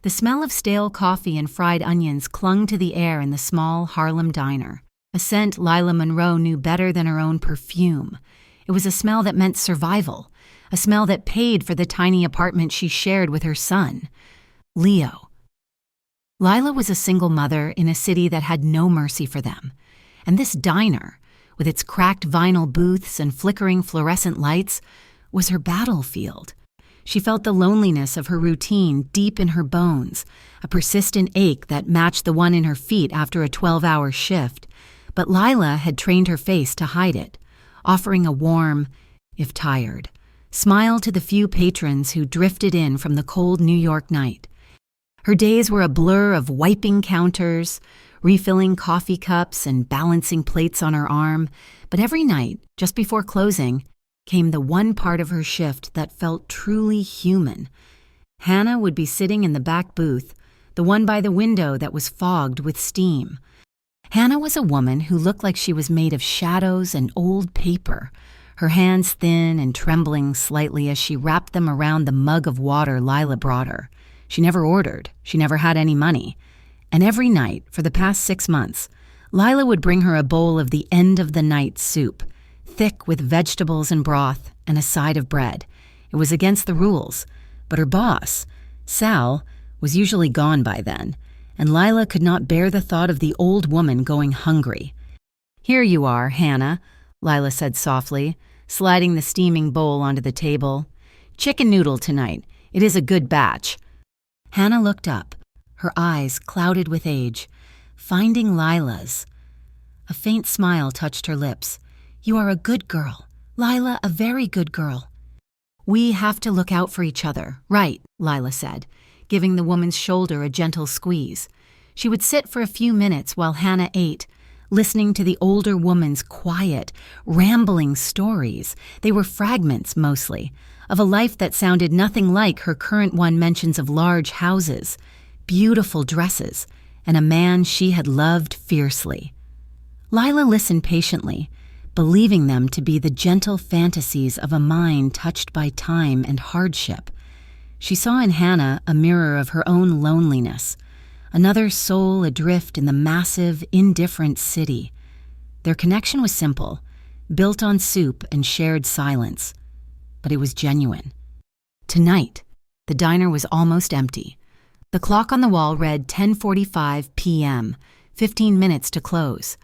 The smell of stale coffee and fried onions clung to the air in the small Harlem diner, a scent Lila Monroe knew better than her own perfume. It was a smell that meant survival, a smell that paid for the tiny apartment she shared with her son, Leo. Lila was a single mother in a city that had no mercy for them, and this diner, with its cracked vinyl booths and flickering fluorescent lights, was her battlefield. She felt the loneliness of her routine deep in her bones, a persistent ache that matched the one in her feet after a 12-hour shift. But Lila had trained her face to hide it, offering a warm, if tired, smile to the few patrons who drifted in from the cold New York night. Her days were a blur of wiping counters, refilling coffee cups, and balancing plates on her arm, but every night, just before closing, came the one part of her shift that felt truly human. Hannah would be sitting in the back booth, the one by the window that was fogged with steam. Hannah was a woman who looked like she was made of shadows and old paper, her hands thin and trembling slightly as she wrapped them around the mug of water Lila brought her. She never ordered, she never had any money. And every night, for the past 6 months, Lila would bring her a bowl of the end-of-the-night soup, thick with vegetables and broth and a side of bread. It was against the rules, but her boss, Sal, was usually gone by then, and Lila could not bear the thought of the old woman going hungry. "Here you are, Hannah," Lila said softly, sliding the steaming bowl onto the table. "Chicken noodle tonight. It is a good batch." Hannah looked up, her eyes clouded with age, finding Lila's. A faint smile touched her lips. "You are a good girl. Lila, a very good girl." "We have to look out for each other, right," Lila said, giving the woman's shoulder a gentle squeeze. She would sit for a few minutes while Hannah ate, listening to the older woman's quiet, rambling stories. They were fragments, mostly, of a life that sounded nothing like her current one mentions of large houses, beautiful dresses, and a man she had loved fiercely. Lila listened patiently, believing them to be the gentle fantasies of a mind touched by time and hardship. She saw in Hannah a mirror of her own loneliness, another soul adrift in the massive, indifferent city. Their connection was simple, built on soup and shared silence, but it was genuine. Tonight, the diner was almost empty. The clock on the wall read 10:45 p.m., 15 minutes to close.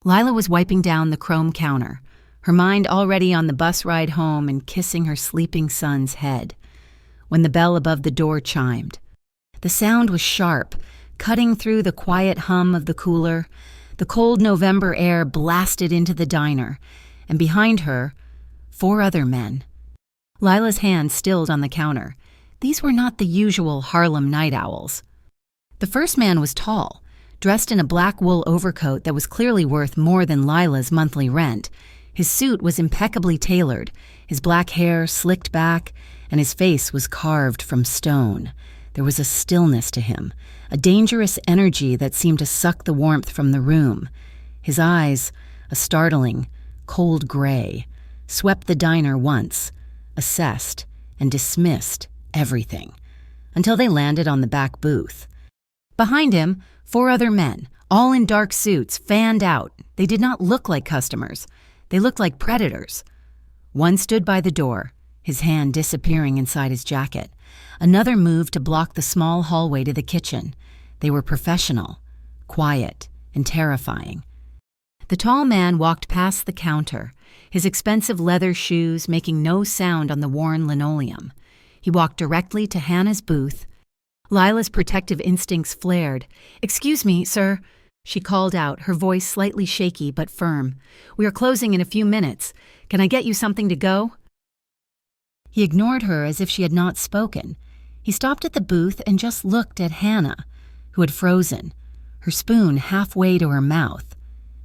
Lila was wiping down the chrome counter, her mind already on the bus ride home and kissing her sleeping son's head, when the bell above the door chimed. The sound was sharp, cutting through the quiet hum of the cooler. The cold November air blasted into the diner, and behind her, 4 other men. Lila's hand stilled on the counter. These were not the usual Harlem night owls. The first man was tall, dressed in a black wool overcoat that was clearly worth more than Lila's monthly rent. His suit was impeccably tailored, his black hair slicked back, and his face was carved from stone. There was a stillness to him, a dangerous energy that seemed to suck the warmth from the room. His eyes, a startling, cold gray, swept the diner once, assessed, and dismissed everything, until they landed on the back booth. Behind him, 4 other men, all in dark suits, fanned out. They did not look like customers. They looked like predators. One stood by the door, his hand disappearing inside his jacket. Another moved to block the small hallway to the kitchen. They were professional, quiet, and terrifying. The tall man walked past the counter, his expensive leather shoes making no sound on the worn linoleum. He walked directly to Hannah's booth. Lila's protective instincts flared. "Excuse me, sir," she called out, her voice slightly shaky but firm. "We are closing in a few minutes. Can I get you something to go?" He ignored her as if she had not spoken. He stopped at the booth and just looked at Hannah, who had frozen, her spoon halfway to her mouth.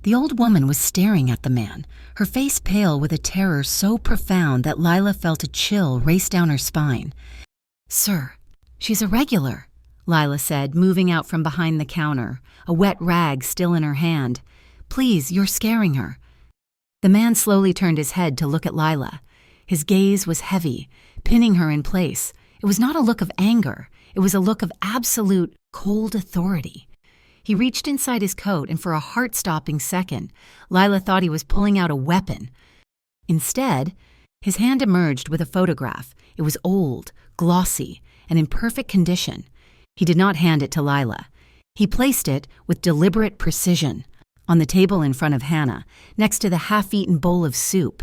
The old woman was staring at the man, her face pale with a terror so profound that Lila felt a chill race down her spine. "Sir, she's a regular," Lila said, moving out from behind the counter, a wet rag still in her hand. "Please, you're scaring her." The man slowly turned his head to look at Lila. His gaze was heavy, pinning her in place. It was not a look of anger. It was a look of absolute, cold authority. He reached inside his coat, and for a heart-stopping second, Lila thought he was pulling out a weapon. Instead, his hand emerged with a photograph. It was old, glossy, and in perfect condition. He did not hand it to Lila. He placed it with deliberate precision on the table in front of Hannah, next to the half-eaten bowl of soup.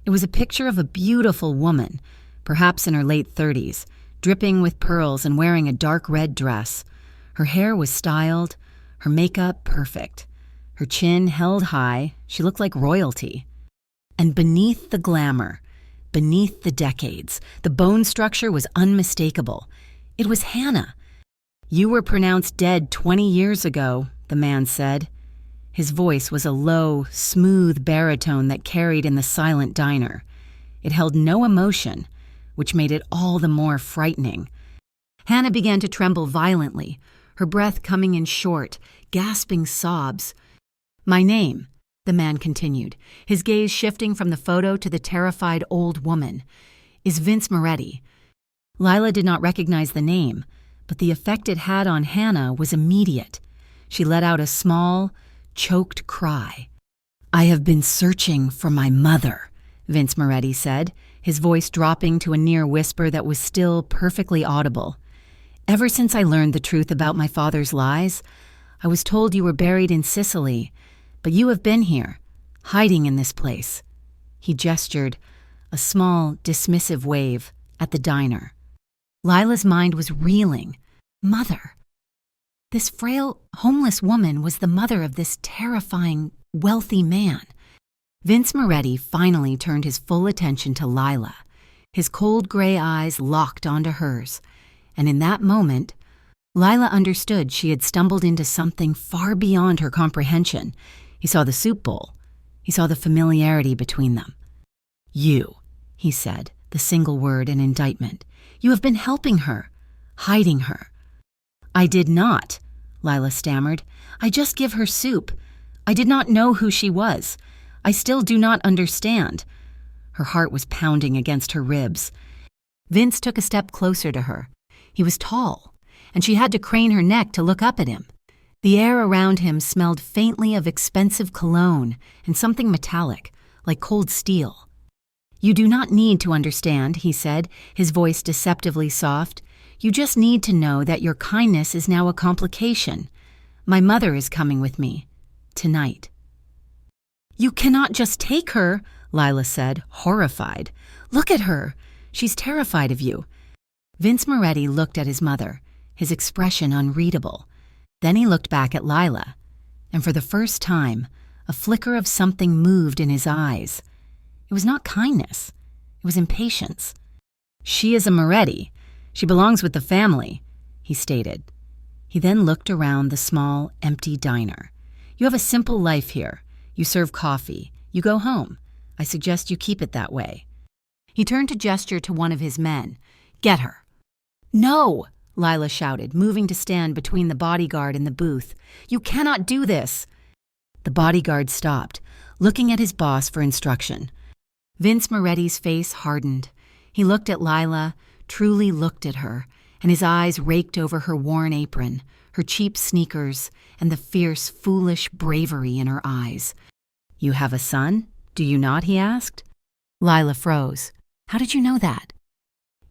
It was a picture of a beautiful woman, perhaps in her late 30s, dripping with pearls and wearing a dark red dress. Her hair was styled, her makeup perfect. Her chin held high, she looked like royalty. And beneath the glamour, beneath the decades, the bone structure was unmistakable. It was Hannah. "You were pronounced dead 20 years ago," the man said. His voice was a low, smooth baritone that carried in the silent diner. It held no emotion, which made it all the more frightening. Hannah began to tremble violently, her breath coming in short, gasping sobs. "My name," the man continued, his gaze shifting from the photo to the terrified old woman, "is Vince Moretti." Lila did not recognize the name, but the effect it had on Hannah was immediate. She let out a small, choked cry. "I have been searching for my mother," Vince Moretti said, his voice dropping to a near whisper that was still perfectly audible. "Ever since I learned the truth about my father's lies, I was told you were buried in Sicily, but you have been here, hiding in this place." He gestured, a small, dismissive wave, at the diner. Lila's mind was reeling. Mother. This frail, homeless woman was the mother of this terrifying, wealthy man. Vince Moretti finally turned his full attention to Lila. His cold gray eyes locked onto hers, and in that moment, Lila understood she had stumbled into something far beyond her comprehension. He saw the soup bowl. He saw the familiarity between them. "You," he said, the single word an indictment. "You have been helping her, hiding her." "I did not," Lila stammered. "I just give her soup. I did not know who she was. I still do not understand." Her heart was pounding against her ribs. Vince took a step closer to her. He was tall, and she had to crane her neck to look up at him. The air around him smelled faintly of expensive cologne and something metallic, like cold steel. "You do not need to understand," he said, his voice deceptively soft. "You just need to know that your kindness is now a complication. My mother is coming with me. Tonight." "You cannot just take her," Lila said, horrified. "Look at her. She's terrified of you." Vince Moretti looked at his mother, his expression unreadable. Then he looked back at Lila, and for the first time, a flicker of something moved in his eyes. It was not kindness. It was impatience. "She is a Moretti. She belongs with the family," he stated. He then looked around the small, empty diner. "You have a simple life here. You serve coffee. You go home. I suggest you keep it that way." He turned to gesture to one of his men. "Get her." "No!" Lila shouted, moving to stand between the bodyguard and the booth. "You cannot do this." The bodyguard stopped, looking at his boss for instruction. Vince Moretti's face hardened. He looked at Lila, truly looked at her, and his eyes raked over her worn apron, her cheap sneakers, and the fierce, foolish bravery in her eyes. "You have a son, do you not?" he asked. Lila froze. "How did you know that?"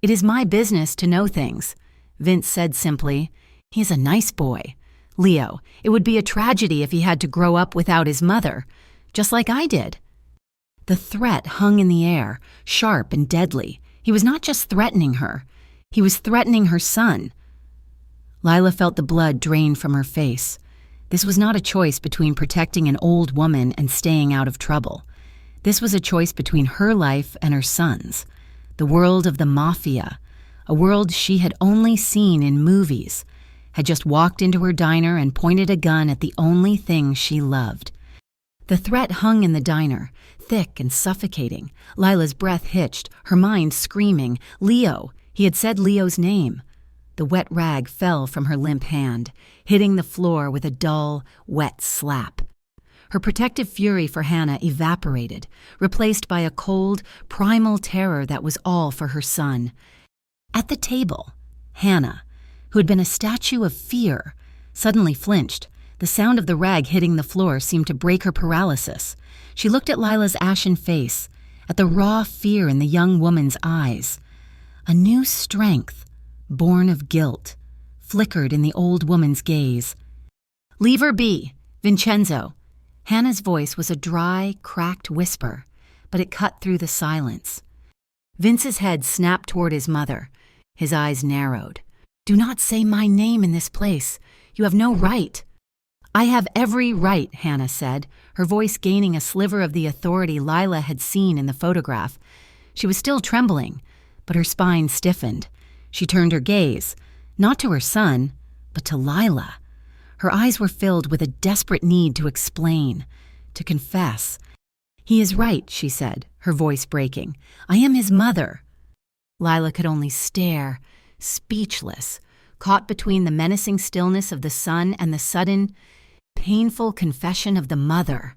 "It is my business to know things," Vince said simply. "He is a nice boy. Leo, it would be a tragedy if he had to grow up without his mother, just like I did." The threat hung in the air, sharp and deadly. He was not just threatening her. He was threatening her son. Lila felt the blood drain from her face. This was not a choice between protecting an old woman and staying out of trouble. This was a choice between her life and her son's. The world of the Mafia, a world she had only seen in movies, had just walked into her diner and pointed a gun at the only thing she loved. The threat hung in the diner, thick and suffocating. Lila's breath hitched, her mind screaming, "Leo!" He had said Leo's name. The wet rag fell from her limp hand, hitting the floor with a dull, wet slap. Her protective fury for Hannah evaporated, replaced by a cold, primal terror that was all for her son. At the table, Hannah, who had been a statue of fear, suddenly flinched. The sound of the rag hitting the floor seemed to break her paralysis. She looked at Lila's ashen face, at the raw fear in the young woman's eyes. A new strength, born of guilt, flickered in the old woman's gaze. "Leave her be, Vincenzo." Hannah's voice was a dry, cracked whisper, but it cut through the silence. Vince's head snapped toward his mother. His eyes narrowed. "Do not say my name in this place. You have no right." "I have every right," Hannah said, her voice gaining a sliver of the authority Lila had seen in the photograph. She was still trembling, but her spine stiffened. She turned her gaze, not to her son, but to Lila. Her eyes were filled with a desperate need to explain, to confess. "He is right," she said, her voice breaking. "I am his mother." Lila could only stare, speechless, caught between the menacing stillness of the son and the sudden, painful confession of the mother.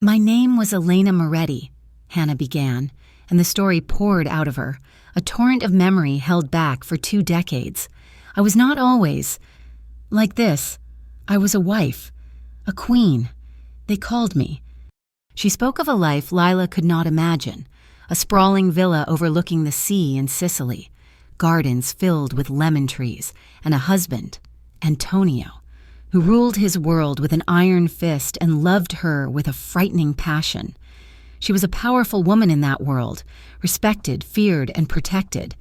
"My name was Elena Moretti," Hannah began, and the story poured out of her, a torrent of memory held back for 2 decades. "I was not always like this. I was a wife, a queen. They called me." She spoke of a life Lila could not imagine, a sprawling villa overlooking the sea in Sicily, gardens filled with lemon trees, and a husband, Antonio, who ruled his world with an iron fist and loved her with a frightening passion. She was a powerful woman in that world, respected, feared, and protected.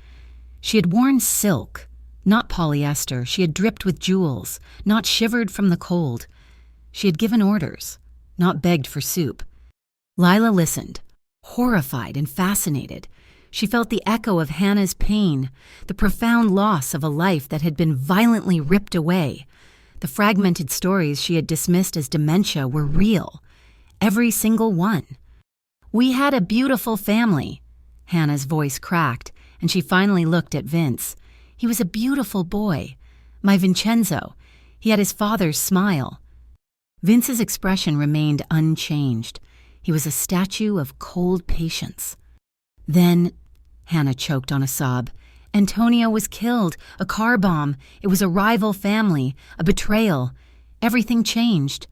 She had worn silk, not polyester. She had dripped with jewels, not shivered from the cold. She had given orders, not begged for soup. Lila listened, horrified and fascinated. She felt the echo of Hannah's pain, the profound loss of a life that had been violently ripped away. The fragmented stories she had dismissed as dementia were real, every single one. "We had a beautiful family." Hannah's voice cracked, and she finally looked at Vince. "He was a beautiful boy. My Vincenzo. He had his father's smile." Vince's expression remained unchanged. He was a statue of cold patience. "Then," Hannah choked on a sob, "Antonio was killed. A car bomb. It was a rival family, a betrayal. Everything changed."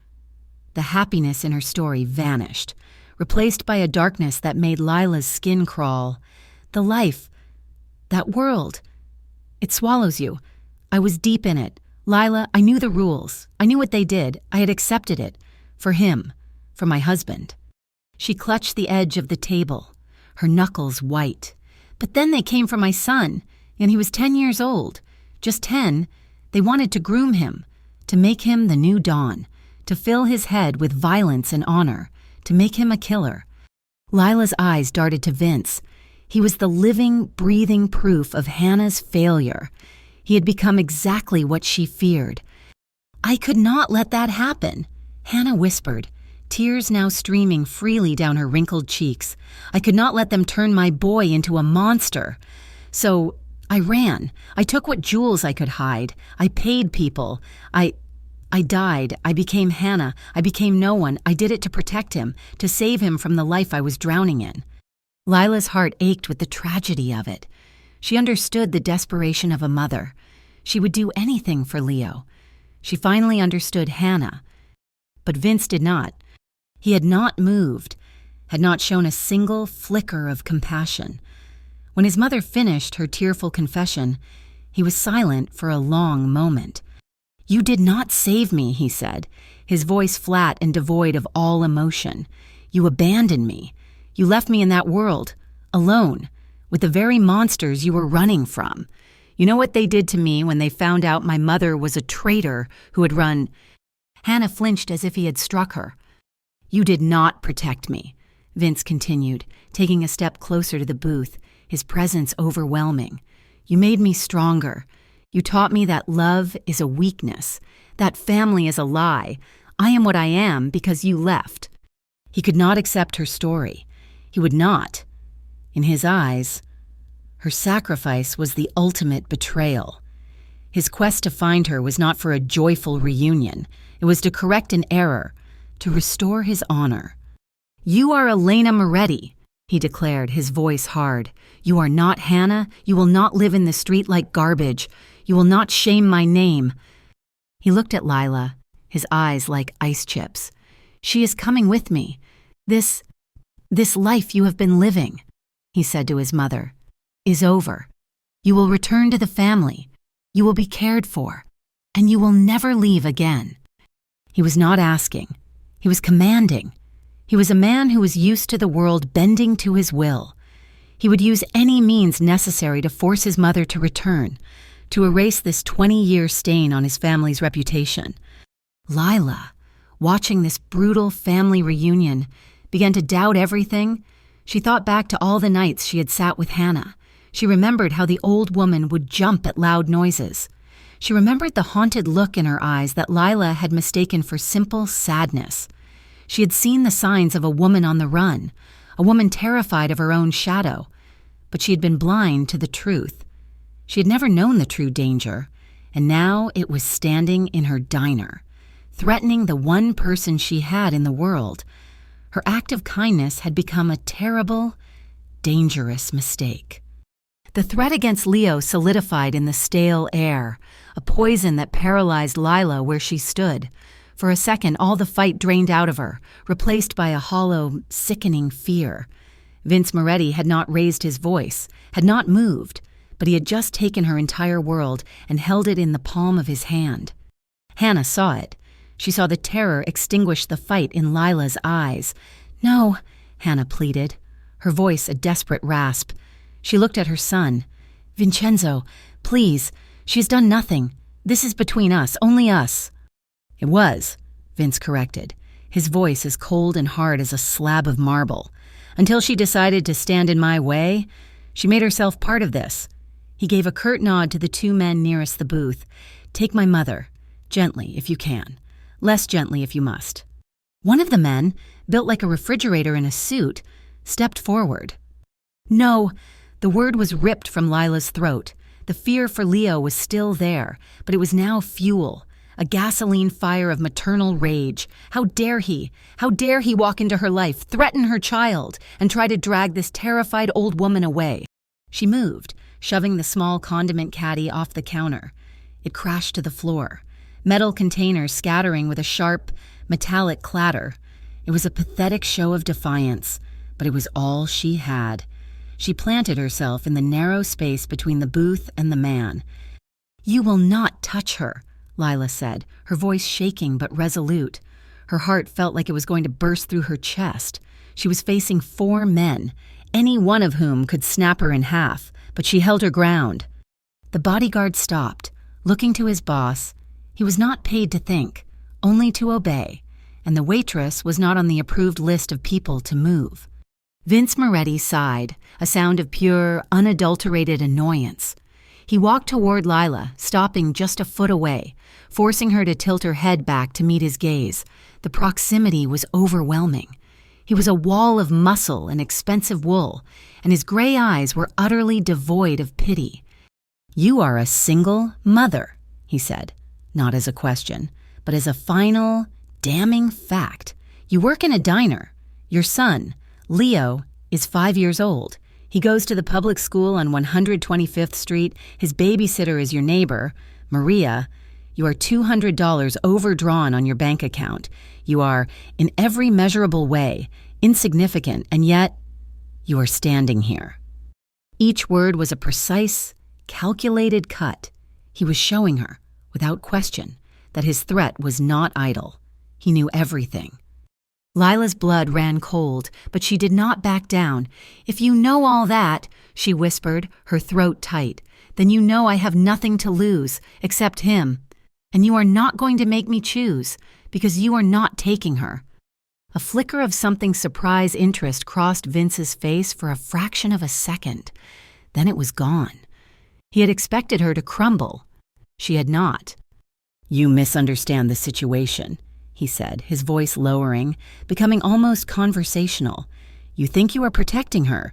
The happiness in her story vanished, replaced by a darkness that made Lila's skin crawl. "The life, that world, it swallows you. I was deep in it. Lila, I knew the rules. I knew what they did. I had accepted it. For him. For my husband." She clutched the edge of the table, her knuckles white. "But then they came for my son, and he was 10 years old. Just 10. They wanted to groom him, to make him the new Dawn, to fill his head with violence and honor, to make him a killer." Lila's eyes darted to Vince. He was the living, breathing proof of Hannah's failure. He had become exactly what she feared. "I could not let that happen," Hannah whispered, tears now streaming freely down her wrinkled cheeks. "I could not let them turn my boy into a monster. So I ran. I took what jewels I could hide. I paid people. I died. I became Hannah. I became no one. I did it to protect him, to save him from the life I was drowning in." Lila's heart ached with the tragedy of it. She understood the desperation of a mother. She would do anything for Leo. She finally understood Hannah. But Vince did not. He had not moved, had not shown a single flicker of compassion. When his mother finished her tearful confession, he was silent for a long moment. "You did not save me," he said, his voice flat and devoid of all emotion. "You abandoned me. You left me in that world, alone, with the very monsters you were running from. You know what they did to me when they found out my mother was a traitor who had run—" Hannah flinched as if he had struck her. "You did not protect me," Vince continued, taking a step closer to the booth, his presence overwhelming. "You made me stronger. You taught me that love is a weakness, that family is a lie. I am what I am because you left." He could not accept her story. He would not. In his eyes, her sacrifice was the ultimate betrayal. His quest to find her was not for a joyful reunion. It was to correct an error, to restore his honor. "You are Elena Moretti," he declared, his voice hard. "You are not Hannah. You will not live in the street like garbage. You will not shame my name." He looked at Lila, his eyes like ice chips. "She is coming with me. This life you have been living," he said to his mother, "is over. You will return to the family. You will be cared for, and you will never leave again." He was not asking. He was commanding. He was a man who was used to the world bending to his will. He would use any means necessary to force his mother to return, to erase this 20-year stain on his family's reputation. Lila, watching this brutal family reunion, began to doubt everything. She thought back to all the nights she had sat with Hannah. She remembered how the old woman would jump at loud noises. She remembered the haunted look in her eyes that Lila had mistaken for simple sadness. She had seen the signs of a woman on the run, a woman terrified of her own shadow, but she had been blind to the truth. She had never known the true danger, and now it was standing in her diner, threatening the one person she had in the world. Her act of kindness had become a terrible, dangerous mistake. The threat against Leo solidified in the stale air, a poison that paralyzed Lila where she stood. For a second, all the fight drained out of her, replaced by a hollow, sickening fear. Vince Moretti had not raised his voice, had not moved, but he had just taken her entire world and held it in the palm of his hand. Hannah saw it. She saw the terror extinguish the fight in Lila's eyes. "No," Hannah pleaded, her voice a desperate rasp. She looked at her son. "Vincenzo, please, she's done nothing. This is between us, only us." "It was," Vince corrected, his voice as cold and hard as a slab of marble. "Until she decided to stand in my way, she made herself part of this." He gave a curt nod to the two men nearest the booth. "Take my mother, gently if you can, less gently if you must." One of the men, built like a refrigerator in a suit, stepped forward. "No!" The word was ripped from Lila's throat. The fear for Leo was still there, but it was now fuel, a gasoline fire of maternal rage. How dare he? How dare he walk into her life, threaten her child, and try to drag this terrified old woman away? She moved, shoving the small condiment caddy off the counter. It crashed to the floor, metal containers scattering with a sharp, metallic clatter. It was a pathetic show of defiance, but it was all she had. She planted herself in the narrow space between the booth and the man. "You will not touch her," Lila said, her voice shaking but resolute. Her heart felt like it was going to burst through her chest. She was facing 4 men, any one of whom could snap her in half, but she held her ground. The bodyguard stopped, looking to his boss. He was not paid to think, only to obey, and the waitress was not on the approved list of people to move. Vince Moretti sighed, a sound of pure, unadulterated annoyance. He walked toward Lila, stopping just a foot away, forcing her to tilt her head back to meet his gaze. The proximity was overwhelming. He was a wall of muscle and expensive wool, and his gray eyes were utterly devoid of pity. "You are a single mother," he said, not as a question, but as a final, damning fact. "You work in a diner. Your son, Leo, is 5 years old. He goes to the public school on 125th Street. His babysitter is your neighbor, Maria. You are $200 overdrawn on your bank account. You are, in every measurable way, insignificant, and yet you are standing here." Each word was a precise, calculated cut. He was showing her, without question, that his threat was not idle. He knew everything. Lila's blood ran cold, but she did not back down. "If you know all that," she whispered, her throat tight, "then you know I have nothing to lose, except him. And you are not going to make me choose, because you are not taking her." A flicker of something surprise interest crossed Vince's face for a fraction of a second. Then it was gone. He had expected her to crumble. She had not. "You misunderstand the situation," he said, his voice lowering, becoming almost conversational. "You think you are protecting her,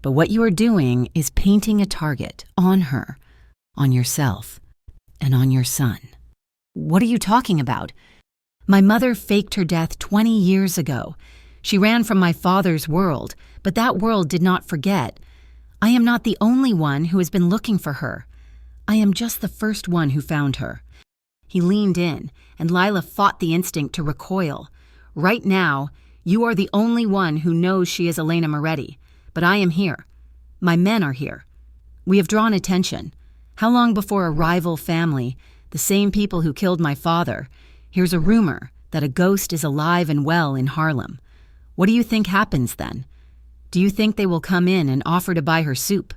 but what you are doing is painting a target on her, on yourself, and on your son." "What are you talking about?" "My mother faked her death 20 years ago. She ran from my father's world, but that world did not forget. I am not the only one who has been looking for her. I am just the first one who found her." He leaned in, and Lila fought the instinct to recoil. "Right now, you are the only one who knows she is Elena Moretti, but I am here. My men are here. We have drawn attention. How long before a rival family, the same people who killed my father, hears a rumor that a ghost is alive and well in Harlem? What do you think happens then? Do you think they will come in and offer to buy her soup?"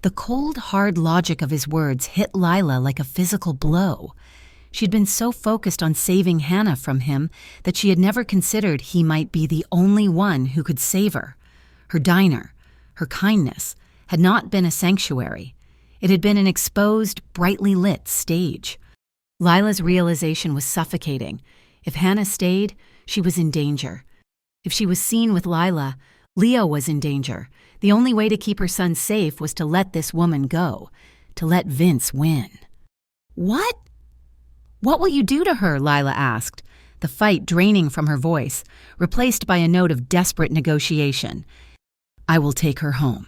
The cold, hard logic of his words hit Lila like a physical blow. She'd been so focused on saving Hannah from him that she had never considered he might be the only one who could save her. Her diner, her kindness, had not been a sanctuary. It had been an exposed, brightly lit stage. Lila's realization was suffocating. If Hannah stayed, she was in danger. If she was seen with Lila, Leo was in danger. The only way to keep her son safe was to let this woman go, to let Vince win. "What? What will you do to her?" Lila asked, the fight draining from her voice, replaced by a note of desperate negotiation. "I will take her home."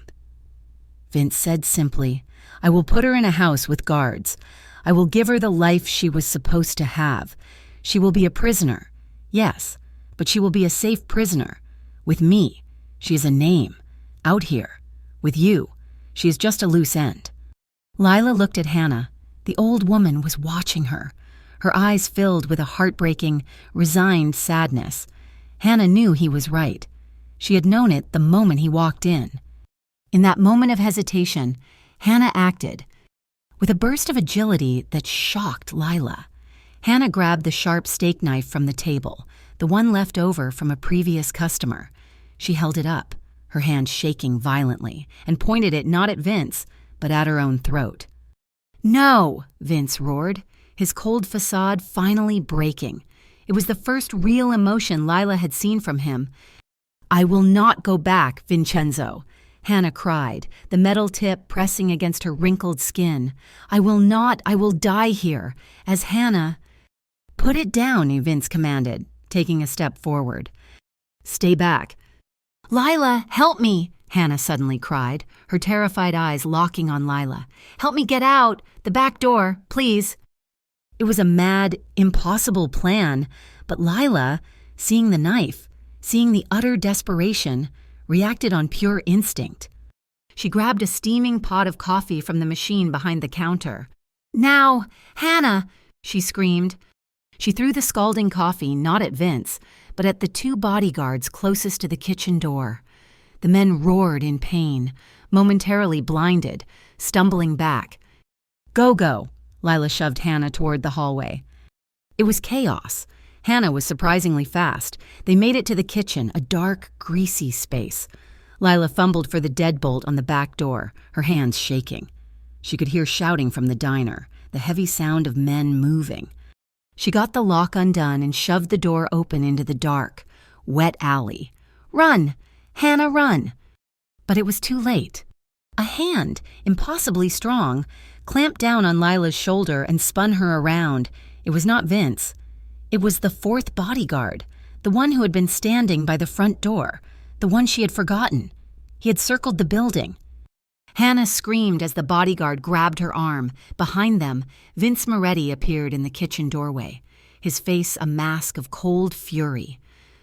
Vince said simply, "I will put her in a house with guards. I will give her the life she was supposed to have. She will be a prisoner. Yes, but she will be a safe prisoner. With me, she is a name. Out here. With you, she is just a loose end." Lila looked at Hannah. The old woman was watching her, her eyes filled with a heartbreaking, resigned sadness. Hannah knew he was right. She had known it the moment he walked in. In that moment of hesitation, Hannah acted. With a burst of agility that shocked Lila, Hannah grabbed the sharp steak knife from the table, the one left over from a previous customer. She held it up, her hand shaking violently, and pointed it not at Vince, but at her own throat. "No!" Vince roared, his cold facade finally breaking. It was the first real emotion Lila had seen from him. "I will not go back, Vincenzo," Hannah cried, the metal tip pressing against her wrinkled skin. I will die here." As Hannah— "Put it down," Vince commanded, taking a step forward. "Stay back." "Lila, help me!" Hannah suddenly cried, her terrified eyes locking on Lila. "Help me get out! The back door, please!" It was a mad, impossible plan, but Lila, seeing the knife, seeing the utter desperation, reacted on pure instinct. She grabbed a steaming pot of coffee from the machine behind the counter. "Now, Hannah!" she screamed. She threw the scalding coffee not at Vince, but at the two bodyguards closest to the kitchen door. The men roared in pain, momentarily blinded, stumbling back. Go!" Lila shoved Hannah toward the hallway. It was chaos. Hannah was surprisingly fast. They made it to the kitchen, a dark, greasy space. Lila fumbled for the deadbolt on the back door, her hands shaking. She could hear shouting from the diner, the heavy sound of men moving. She got the lock undone and shoved the door open into the dark, wet alley. "Run! Hannah, run!" But it was too late. A hand, impossibly strong, clamped down on Lila's shoulder and spun her around. It was not Vince. It was the fourth bodyguard, the one who had been standing by the front door, the one she had forgotten. He had circled the building. Hannah screamed as the bodyguard grabbed her arm. Behind them, Vince Moretti appeared in the kitchen doorway, his face a mask of cold fury.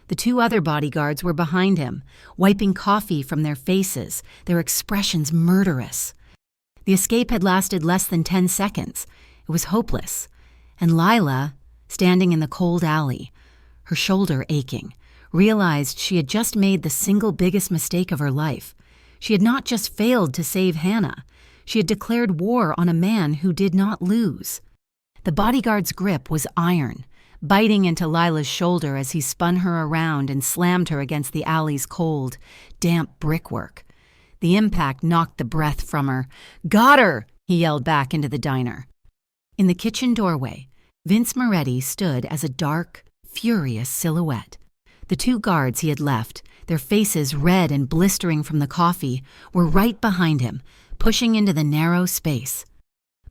The two other bodyguards were behind him, wiping coffee from their faces, their expressions murderous. The escape had lasted less than 10 seconds. It was hopeless. And Lila, standing in the cold alley, her shoulder aching, realized she had just made the single biggest mistake of her life. She had not just failed to save Hannah. She had declared war on a man who did not lose. The bodyguard's grip was iron, biting into Lila's shoulder as he spun her around and slammed her against the alley's cold, damp brickwork. The impact knocked the breath from her. "Got her!" he yelled back into the diner. In the kitchen doorway, Vince Moretti stood as a dark, furious silhouette. The two guards he had left, their faces red and blistering from the coffee, were right behind him, pushing into the narrow space.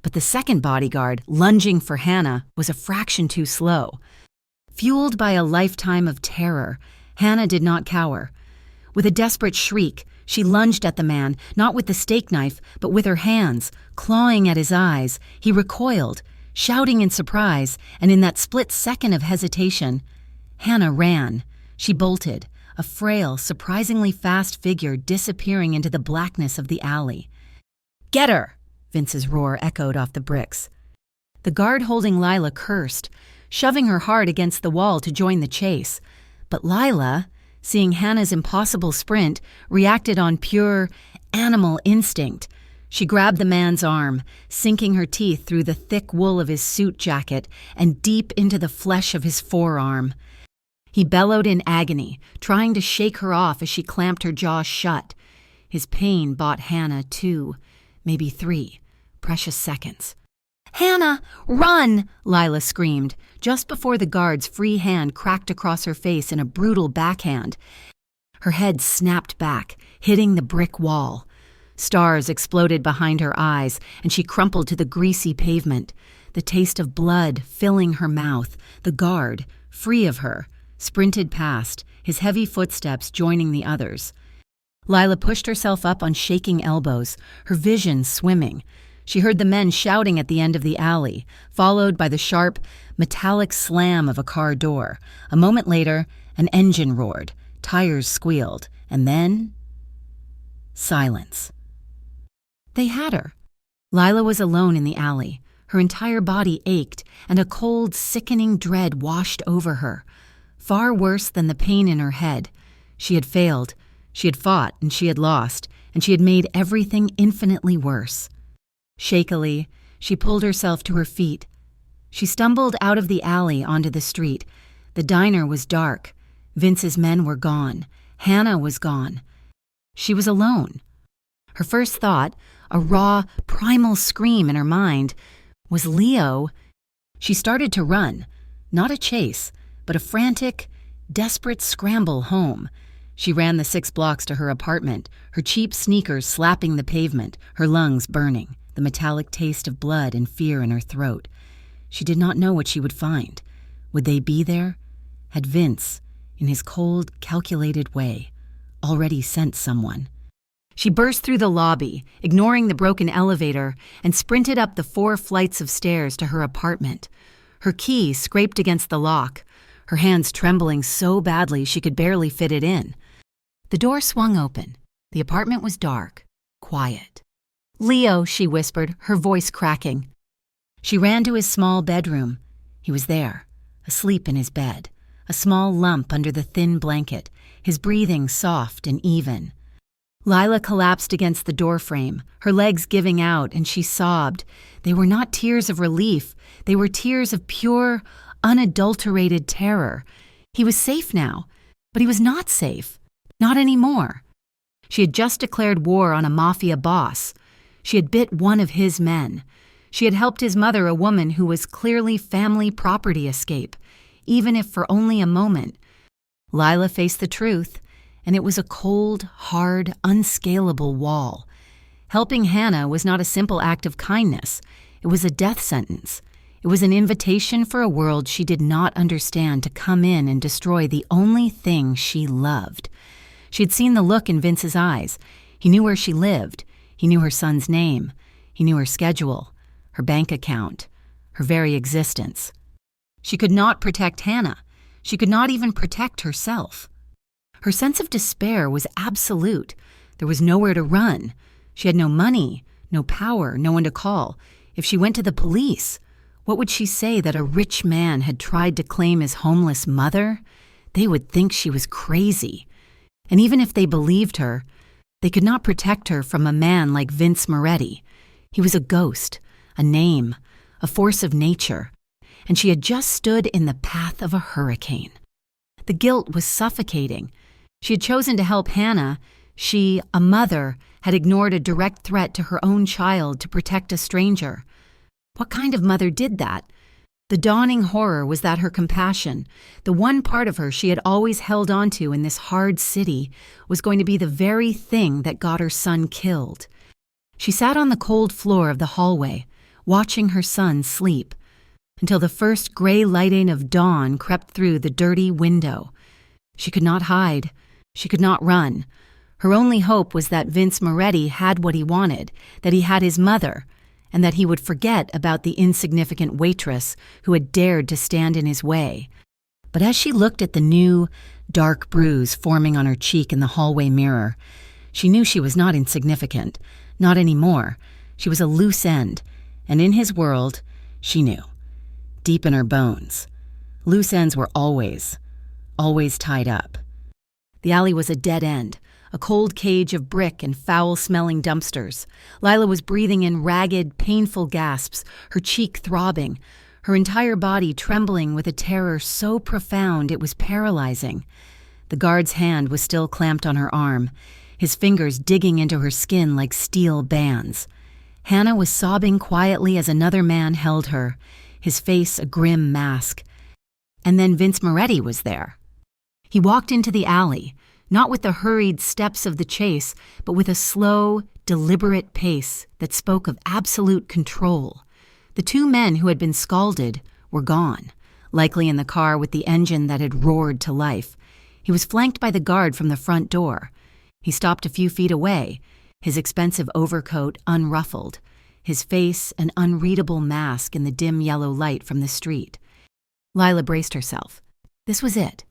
But the second bodyguard, lunging for Hannah, was a fraction too slow. Fueled by a lifetime of terror, Hannah did not cower. With a desperate shriek, She lunged at the man, not with the steak knife, but with her hands, clawing at his eyes. He recoiled, shouting in surprise, and in that split second of hesitation, Hannah ran. She bolted, a frail, surprisingly fast figure disappearing into the blackness of the alley. "Get her!" Vince's roar echoed off the bricks. The guard holding Lila cursed, shoving her hard against the wall to join the chase. But Lila, seeing Hannah's impossible sprint, reacted on pure animal instinct. She grabbed the man's arm, sinking her teeth through the thick wool of his suit jacket and deep into the flesh of his forearm. He bellowed in agony, trying to shake her off as she clamped her jaw shut. His pain bought Hannah 2, maybe 3, precious seconds. "Hannah, run!" Lila screamed, just before the guard's free hand cracked across her face in a brutal backhand. Her head snapped back, hitting the brick wall. Stars exploded behind her eyes, and she crumpled to the greasy pavement, the taste of blood filling her mouth. The guard, free of her, sprinted past, his heavy footsteps joining the others. Lila pushed herself up on shaking elbows, her vision swimming. She heard the men shouting at the end of the alley, followed by the sharp, metallic slam of a car door. A moment later, an engine roared, tires squealed, and then silence. They had her. Lila was alone in the alley. Her entire body ached, and a cold, sickening dread washed over her. Far worse than the pain in her head. She had failed, she had fought, and she had lost, and she had made everything infinitely worse. Shakily, she pulled herself to her feet. She stumbled out of the alley onto the street. The diner was dark. Vince's men were gone. Hannah was gone. She was alone. Her first thought, a raw, primal scream in her mind, was Leo. She started to run, not a chase, but a frantic, desperate scramble home. She ran the 6 blocks to her apartment, her cheap sneakers slapping the pavement, her lungs burning, the metallic taste of blood and fear in her throat. She did not know what she would find. Would they be there? Had Vince, in his cold, calculated way, already sent someone? She burst through the lobby, ignoring the broken elevator, and sprinted up the 4 flights of stairs to her apartment. Her key scraped against the lock, her hands trembling so badly she could barely fit it in. The door swung open. The apartment was dark, quiet. "Leo," she whispered, her voice cracking. She ran to his small bedroom. He was there, asleep in his bed, a small lump under the thin blanket, his breathing soft and even. Lila collapsed against the doorframe, her legs giving out, and she sobbed. They were not tears of relief. They were tears of pure, unadulterated terror. He was safe now, but he was not safe. Not anymore. She had just declared war on a mafia boss. She had bit one of his men. She had helped his mother, a woman who was clearly family property, escape, even if for only a moment. Lila faced the truth, and it was a cold, hard, unscalable wall. Helping Hannah was not a simple act of kindness. It was a death sentence. It was an invitation for a world she did not understand to come in and destroy the only thing she loved. She had seen the look in Vince's eyes. He knew where she lived. He knew her son's name. He knew her schedule, her bank account, her very existence. She could not protect Hannah. She could not even protect herself. Her sense of despair was absolute. There was nowhere to run. She had no money, no power, no one to call. If she went to the police, what would she say, that a rich man had tried to claim his homeless mother? They would think she was crazy. And even if they believed her, they could not protect her from a man like Vince Moretti. He was a ghost, a name, a force of nature, and she had just stood in the path of a hurricane. The guilt was suffocating. She had chosen to help Hannah. She, a mother, had ignored a direct threat to her own child to protect a stranger. What kind of mother did that? The dawning horror was that her compassion, the one part of her she had always held onto in this hard city, was going to be the very thing that got her son killed. She sat on the cold floor of the hallway, watching her son sleep, until the first gray lighting of dawn crept through the dirty window. She could not hide. She could not run. Her only hope was that Vince Moretti had what he wanted, that he had his mother, and that he would forget about the insignificant waitress who had dared to stand in his way. But as she looked at the new, dark bruise forming on her cheek in the hallway mirror, she knew she was not insignificant, not anymore. She was a loose end, and in his world, she knew, deep in her bones. Loose ends were always tied up. The alley was a dead end, a cold cage of brick and foul-smelling dumpsters. Lila was breathing in ragged, painful gasps, her cheek throbbing, her entire body trembling with a terror so profound it was paralyzing. The guard's hand was still clamped on her arm, his fingers digging into her skin like steel bands. Hannah was sobbing quietly as another man held her, his face a grim mask. And then Vince Moretti was there. He walked into the alley, not with the hurried steps of the chase, but with a slow, deliberate pace that spoke of absolute control. The two men who had been scalded were gone, likely in the car with the engine that had roared to life. He was flanked by the guard from the front door. He stopped a few feet away, his expensive overcoat unruffled, his face an unreadable mask in the dim yellow light from the street. Lila braced herself. This was it.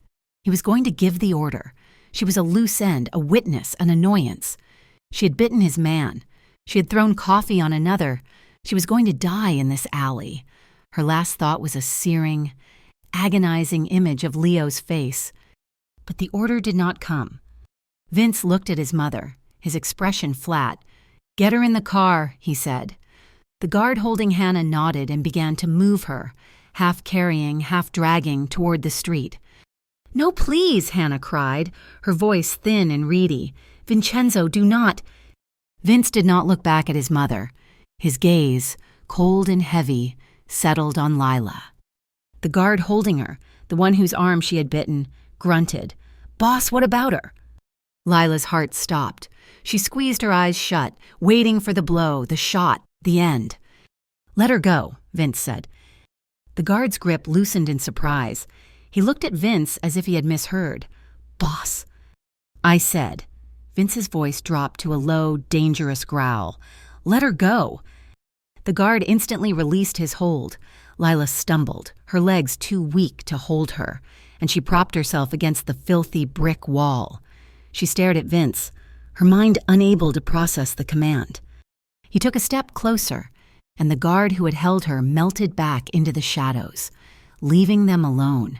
He was going to give the order. She was a loose end, a witness, an annoyance. She had bitten his man. She had thrown coffee on another. She was going to die in this alley. Her last thought was a searing, agonizing image of Leo's face. But the order did not come. Vince looked at his mother, his expression flat. "Get her in the car," he said. The guard holding Hannah nodded and began to move her, half carrying, half dragging, toward the street. "No, please," Hannah cried, her voice thin and reedy. "Vincenzo, do not—" Vince did not look back at his mother. His gaze, cold and heavy, settled on Lila. The guard holding her, the one whose arm she had bitten, grunted. "Boss, what about her?" Lila's heart stopped. She squeezed her eyes shut, waiting for the blow, the shot, the end. "Let her go," Vince said. The guard's grip loosened in surprise. He looked at Vince as if he had misheard. "Boss," I said. Vince's voice dropped to a low, dangerous growl. "Let her go." The guard instantly released his hold. Lila stumbled, her legs too weak to hold her, and she propped herself against the filthy brick wall. She stared at Vince, her mind unable to process the command. He took a step closer, and the guard who had held her melted back into the shadows, leaving them alone.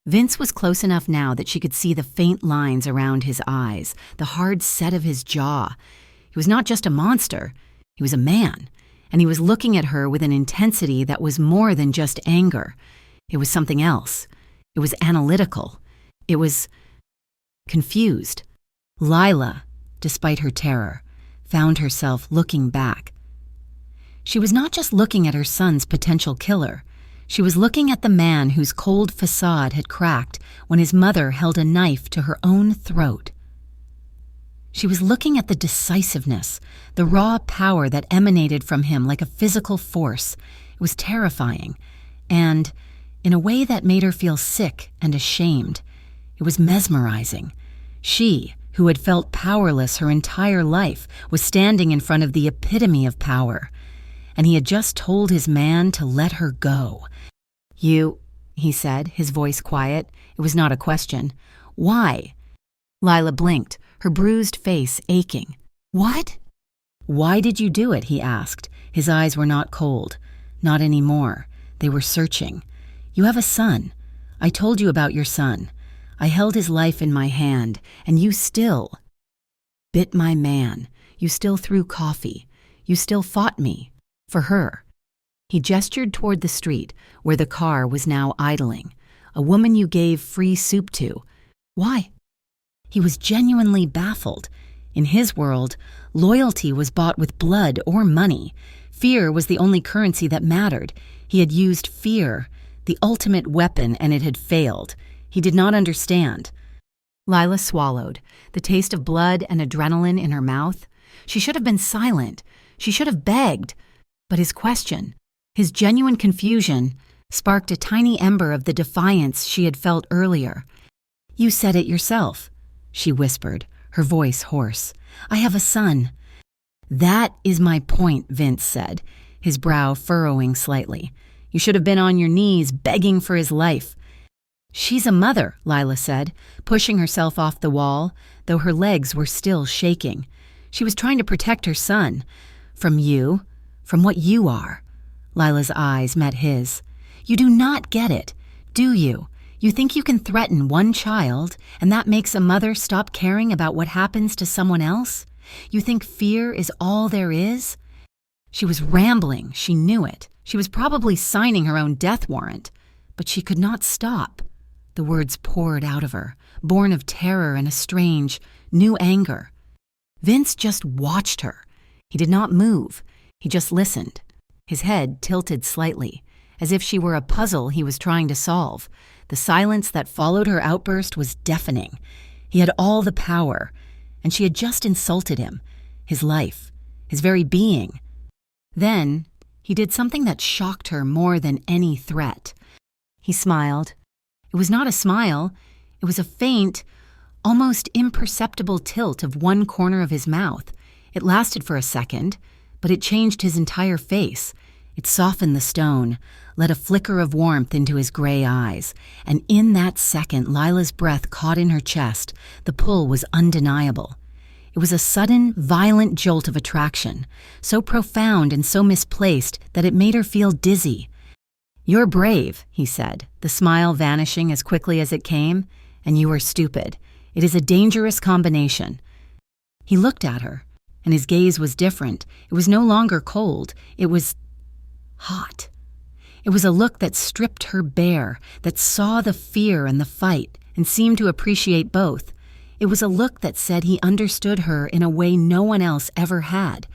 Vince was close enough now that she could see the faint lines around his eyes, the hard set of his jaw. He was not just a monster, he was a man, and he was looking at her with an intensity that was more than just anger. It was something else. It was analytical. It was confused. Lila, despite her terror, found herself looking back. She was not just looking at her son's potential killer. She was looking at the man whose cold facade had cracked when his mother held a knife to her own throat. She was looking at the decisiveness, the raw power that emanated from him like a physical force. It was terrifying, and, in a way that made her feel sick and ashamed, it was mesmerizing. She, who had felt powerless her entire life, was standing in front of the epitome of power, and he had just told his man to let her go. "You," he said, his voice quiet. It was not a question. "Why?" Lila blinked, her bruised face aching. "What?" "Why did you do it?" he asked. His eyes were not cold. Not anymore. They were searching. "You have a son. I told you about your son. I held his life in my hand, and you still bit my man. You still threw coffee. You still fought me. For her." He gestured toward the street, where the car was now idling. "A woman you gave free soup to. Why?" He was genuinely baffled. In his world, loyalty was bought with blood or money. Fear was the only currency that mattered. He had used fear, the ultimate weapon, and it had failed. He did not understand. Lila swallowed, the taste of blood and adrenaline in her mouth. She should have been silent. She should have begged. But his question, his genuine confusion, sparked a tiny ember of the defiance she had felt earlier. "You said it yourself," she whispered, her voice hoarse. "I have a son." "That is my point," Vince said, his brow furrowing slightly. "You should have been on your knees begging for his life." "She's a mother," Lila said, pushing herself off the wall, though her legs were still shaking. She was trying to protect her son. "From you, from what you are." Lila's eyes met his. "You do not get it, do you? You think you can threaten one child, and that makes a mother stop caring about what happens to someone else? You think fear is all there is?" She was rambling, she knew it. She was probably signing her own death warrant, but she could not stop. The words poured out of her, born of terror and a strange, new anger. Vince just watched her. He did not move. He just listened, his head tilted slightly, as if she were a puzzle he was trying to solve. The silence that followed her outburst was deafening. He had all the power, and she had just insulted him, his life, his very being. Then he did something that shocked her more than any threat. He smiled. It was not a smile. It was a faint, almost imperceptible tilt of one corner of his mouth. It lasted for a second, but it changed his entire face. It softened the stone, let a flicker of warmth into his gray eyes, and in that second Lila's breath caught in her chest. The pull was undeniable. It was a sudden, violent jolt of attraction, so profound and so misplaced that it made her feel dizzy. "You're brave," he said, the smile vanishing as quickly as it came, "and you are stupid. It is a dangerous combination." He looked at her, and his gaze was different. It was no longer cold. It was hot. It was a look that stripped her bare, that saw the fear and the fight, and seemed to appreciate both. It was a look that said he understood her in a way no one else ever had.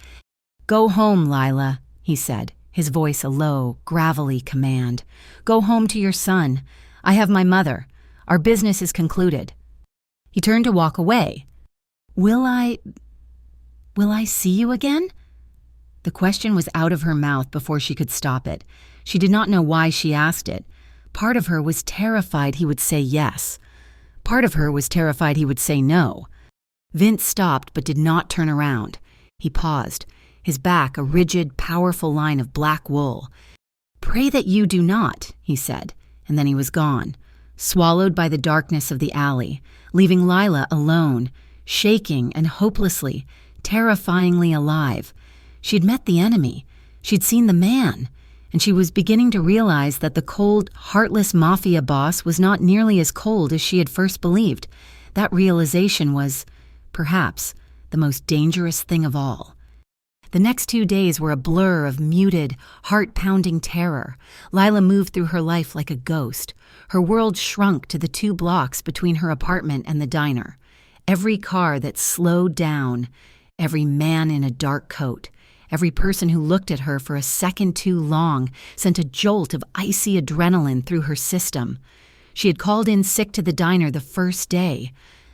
"Go home, Lila," he said, his voice a low, gravelly command. "Go home to your son. I have my mother. Our business is concluded." He turned to walk away. Will I see you again?" The question was out of her mouth before she could stop it. She did not know why she asked it. Part of her was terrified he would say yes. Part of her was terrified he would say no. Vince stopped but did not turn around. He paused, his back a rigid, powerful line of black wool. "Pray that you do not," he said, and then he was gone, swallowed by the darkness of the alley, leaving Lila alone, shaking and hopelessly, terrifyingly alive. She'd met the enemy. She'd seen the man. And she was beginning to realize that the cold, heartless mafia boss was not nearly as cold as she had first believed. That realization was, perhaps, the most dangerous thing of all. The next 2 days were a blur of muted, heart-pounding terror. Lila moved through her life like a ghost. Her world shrunk to the 2 blocks between her apartment and the diner. Every car that slowed down, every man in a dark coat, every person who looked at her for a second too long sent a jolt of icy adrenaline through her system. She had called in sick to the diner the first day,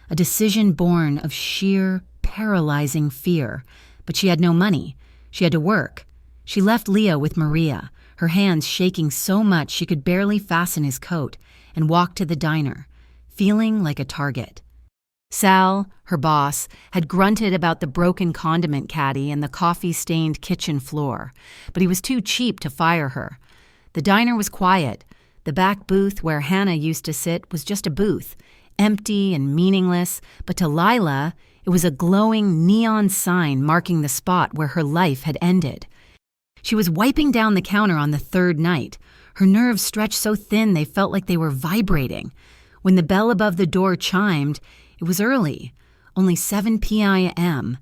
a decision born of sheer, paralyzing fear. But she had no money. She had to work. She left Leo with Maria, her hands shaking so much she could barely fasten his coat, and walked to the diner, feeling like a target. Sal, her boss, had grunted about the broken condiment caddy and the coffee-stained kitchen floor, but he was too cheap to fire her. The diner was quiet. The back booth where Hannah used to sit was just a booth, empty and meaningless, but to Lila, it was a glowing neon sign marking the spot where her life had ended. She was wiping down the counter on the 3rd night. Her nerves stretched so thin they felt like they were vibrating. When the bell above the door chimed, it was early, only 7 p.m.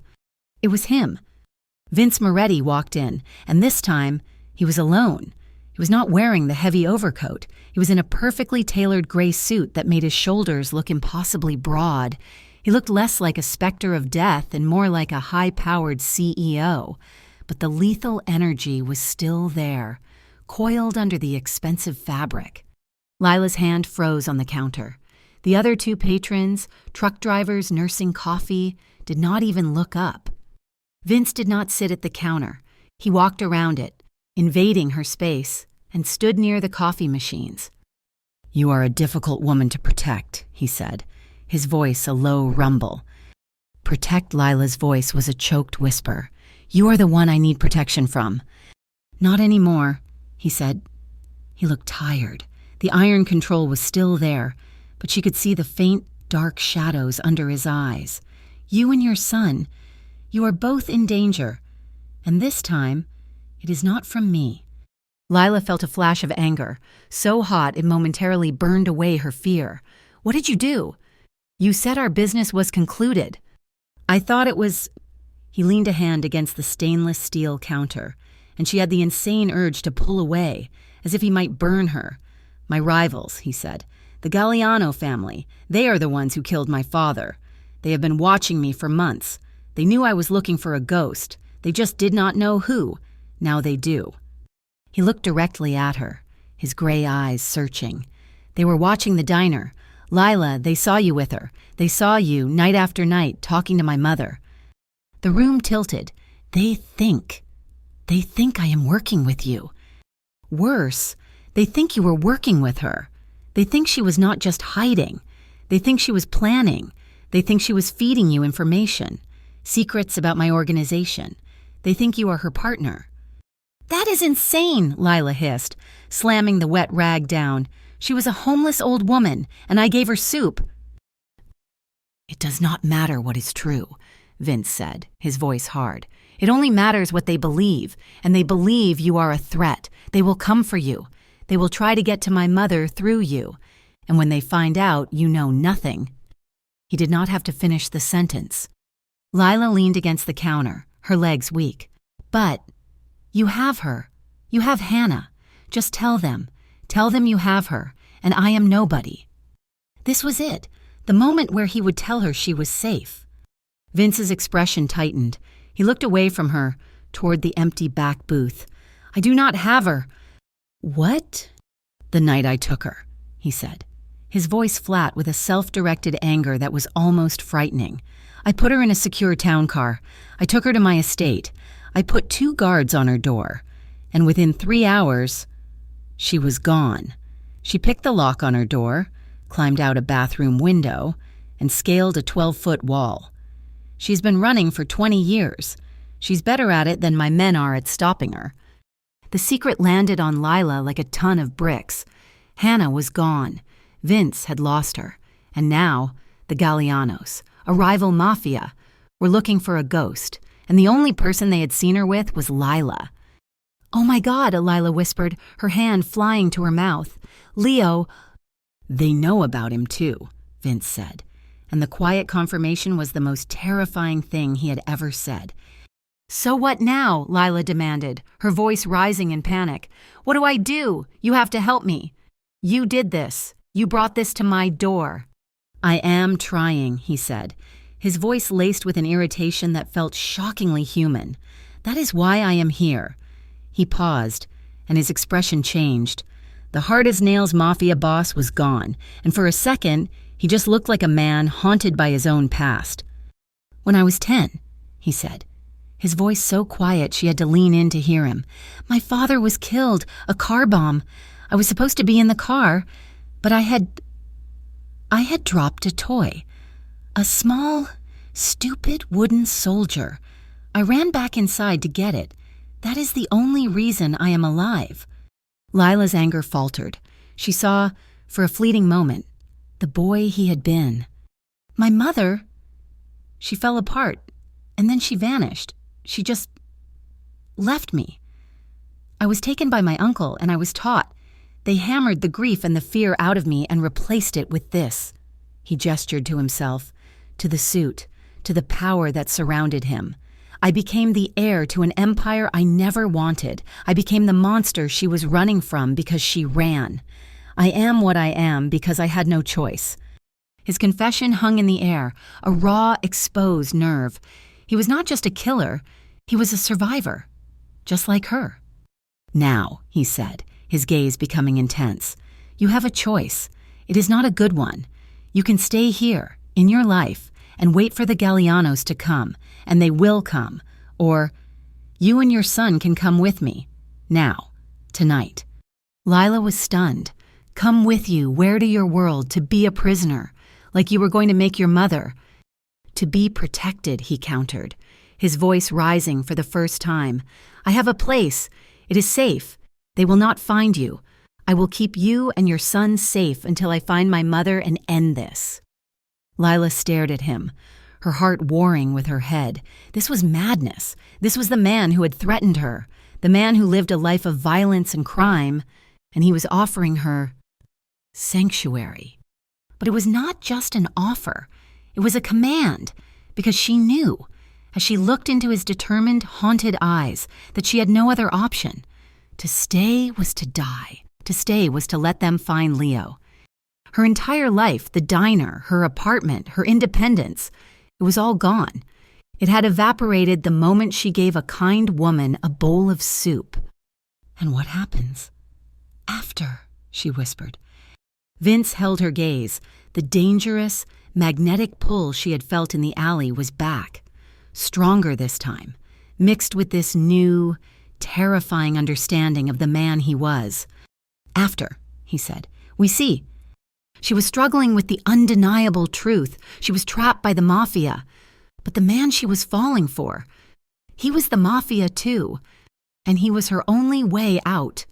It was him. Vince Moretti walked in, and this time, he was alone. He was not wearing the heavy overcoat. He was in a perfectly tailored gray suit that made his shoulders look impossibly broad. He looked less like a specter of death and more like a high-powered CEO. But the lethal energy was still there, coiled under the expensive fabric. Lila's hand froze on the counter. The other 2 patrons, truck drivers nursing coffee, did not even look up. Vince did not sit at the counter. He walked around it, invading her space, and stood near the coffee machines. "You are a difficult woman to protect," he said, his voice a low rumble. Protect, Lila's voice was a choked whisper. You are the one I need protection from. Not anymore, he said. He looked tired. The iron control was still there, but she could see the faint, dark shadows under his eyes. You and your son, you are both in danger. And this time, it is not from me. Lila felt a flash of anger, so hot it momentarily burned away her fear. What did you do? You said our business was concluded. I thought it was... He leaned a hand against the stainless steel counter, and she had the insane urge to pull away, as if he might burn her. My rivals, he said. The Galliano family. They are the ones who killed my father. They have been watching me for months. They knew I was looking for a ghost. They just did not know who. Now they do. He looked directly at her, his gray eyes searching. They were watching the diner. Lila, they saw you with her. They saw you, night after night, talking to my mother. The room tilted. They think I am working with you. Worse, they think you were working with her. They think she was not just hiding. They think she was planning. They think she was feeding you information, secrets about my organization. They think you are her partner. That is insane, Lila hissed, slamming the wet rag down. She was a homeless old woman, and I gave her soup. It does not matter what is true, Vince said, his voice hard. It only matters what they believe, and they believe you are a threat. They will come for you. They will try to get to my mother through you. And when they find out you know nothing... He did not have to finish the sentence. Lila leaned against the counter, her legs weak. But you have her. You have Hannah. Just tell them. Tell them you have her, and I am nobody. This was it, the moment where he would tell her she was safe. Vince's expression tightened. He looked away from her, toward the empty back booth. I do not have her. What? The night I took her, he said, his voice flat with a self-directed anger that was almost frightening. I put her in a secure town car. I took her to my estate. I put 2 guards on her door. And within 3 hours, she was gone. She picked the lock on her door, climbed out a bathroom window, and scaled a 12-foot wall. She's been running for 20 years. She's better at it than my men are at stopping her. The secret landed on Lila like a ton of bricks. Hannah was gone. Vince had lost her. And now, the Gallianos, a rival mafia, were looking for a ghost, and the only person they had seen her with was Lila. Oh my God, Lila whispered, her hand flying to her mouth. Leo... They know about him too, Vince said, and the quiet confirmation was the most terrifying thing he had ever said. So what now? Lila demanded, her voice rising in panic. What do I do? You have to help me. You did this. You brought this to my door. I am trying, he said, his voice laced with an irritation that felt shockingly human. That is why I am here. He paused, and his expression changed. The hard-as-nails mafia boss was gone, and for a second, he just looked like a man haunted by his own past. When I was 10, he said, his voice so quiet she had to lean in to hear him. My father was killed, a car bomb. I was supposed to be in the car, but I had dropped a toy. A small, stupid wooden soldier. I ran back inside to get it. That is the only reason I am alive. Lila's anger faltered. She saw, for a fleeting moment, the boy he had been. My mother... She fell apart, and then she vanished. She just left me. I was taken by my uncle, and I was taught. They hammered the grief and the fear out of me and replaced it with this. He gestured to himself, to the suit, to the power that surrounded him. I became the heir to an empire I never wanted. I became the monster she was running from because she ran. I am what I am because I had no choice. His confession hung in the air, a raw, exposed nerve. He was not just a killer, he was a survivor, just like her. Now, he said, his gaze becoming intense, you have a choice. It is not a good one. You can stay here, in your life, and wait for the Gallianos to come, and they will come. Or, you and your son can come with me. Now. Tonight. Lila was stunned. Come with you, where to your world, to be a prisoner, like you were going to make your mother. To be protected, he countered, his voice rising for the first time. I have a place. It is safe. They will not find you. I will keep you and your son safe until I find my mother and end this. Lila stared at him, her heart warring with her head. This was madness. This was the man who had threatened her, the man who lived a life of violence and crime, and he was offering her sanctuary. But it was not just an offer. It was a command, because she knew, as she looked into his determined, haunted eyes, that she had no other option. To stay was to die. To stay was to let them find Leo. Her entire life, the diner, her apartment, her independence, it was all gone. It had evaporated the moment she gave a kind woman a bowl of soup. And what happens? After, she whispered. Vince held her gaze. The dangerous, magnetic pull she had felt in the alley was back. Stronger this time, mixed with this new, terrifying understanding of the man he was. After, he said, we see. She was struggling with the undeniable truth. She was trapped by the Mafia. But the man she was falling for, he was the Mafia too. And he was her only way out.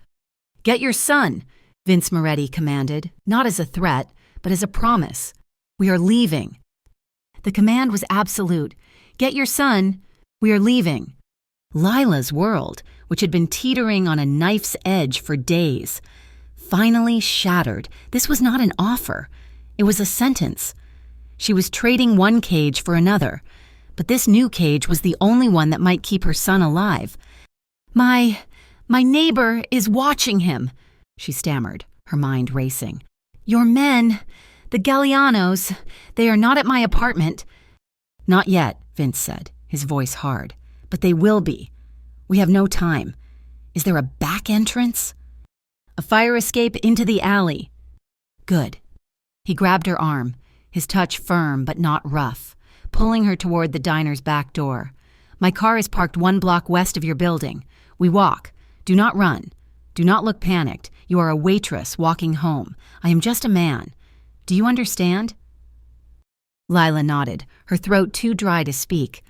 Get your son, Vince Moretti commanded, not as a threat, but as a promise. We are leaving. The command was absolute. Get your son. We are leaving. Lila's world, which had been teetering on a knife's edge for days, finally shattered. This was not an offer. It was a sentence. She was trading one cage for another, but this new cage was the only one that might keep her son alive. My neighbor is watching him, she stammered, her mind racing. Your men, the Gallianos, they are not at my apartment. Not yet, Vince said, his voice hard, but they will be. We have no time. Is there a back entrance? A fire escape into the alley. Good. He grabbed her arm, his touch firm but not rough, pulling her toward the diner's back door. My car is parked 1 block west of your building. We walk. Do not run. Do not look panicked. You are a waitress walking home. I am just a man. Do you understand? Lila nodded, her throat too dry to speak.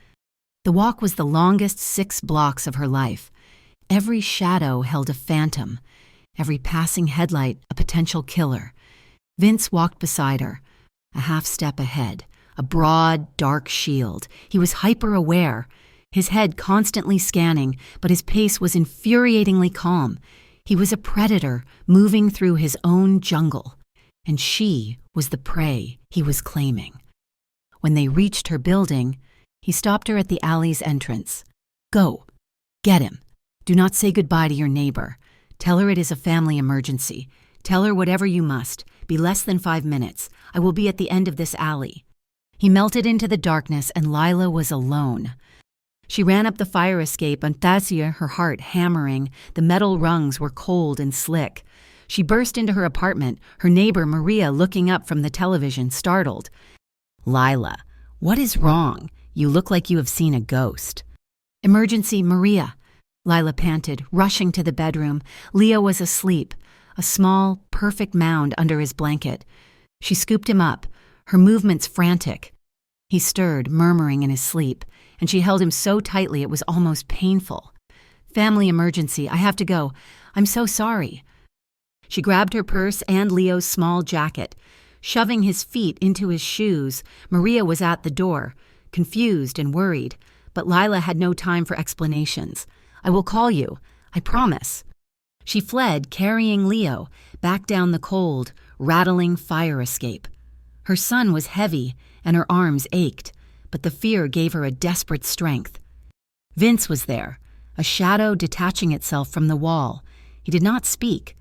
The walk was the longest 6 blocks of her life. Every shadow held a phantom. Every passing headlight a potential killer. Vince walked beside her, a half step ahead, a broad, dark shield. He was hyper-aware, his head constantly scanning, but his pace was infuriatingly calm. He was a predator moving through his own jungle, and she was the prey he was claiming. When they reached her building, he stopped her at the alley's entrance. Go. Get him. Do not say goodbye to your neighbor. Tell her it is a family emergency. Tell her whatever you must. Be less than 5 minutes. I will be at the end of this alley. He melted into the darkness, and Lila was alone. She ran up the fire escape, Antasia, her heart hammering. The metal rungs were cold and slick. She burst into her apartment, her neighbor Maria looking up from the television, startled. Lila, what is wrong? You look like you have seen a ghost. Emergency, Maria. Lila panted, rushing to the bedroom. Leo was asleep, a small, perfect mound under his blanket. She scooped him up, her movements frantic. He stirred, murmuring in his sleep, and she held him so tightly it was almost painful. Family emergency, I have to go. I'm so sorry. She grabbed her purse and Leo's small jacket. Shoving his feet into his shoes, Maria was at the door, confused and worried, but Lila had no time for explanations. I will call you. I promise. She fled, carrying Leo, back down the cold, rattling fire escape. Her son was heavy, and her arms ached, but the fear gave her a desperate strength. Vince was there, a shadow detaching itself from the wall. He did not speak.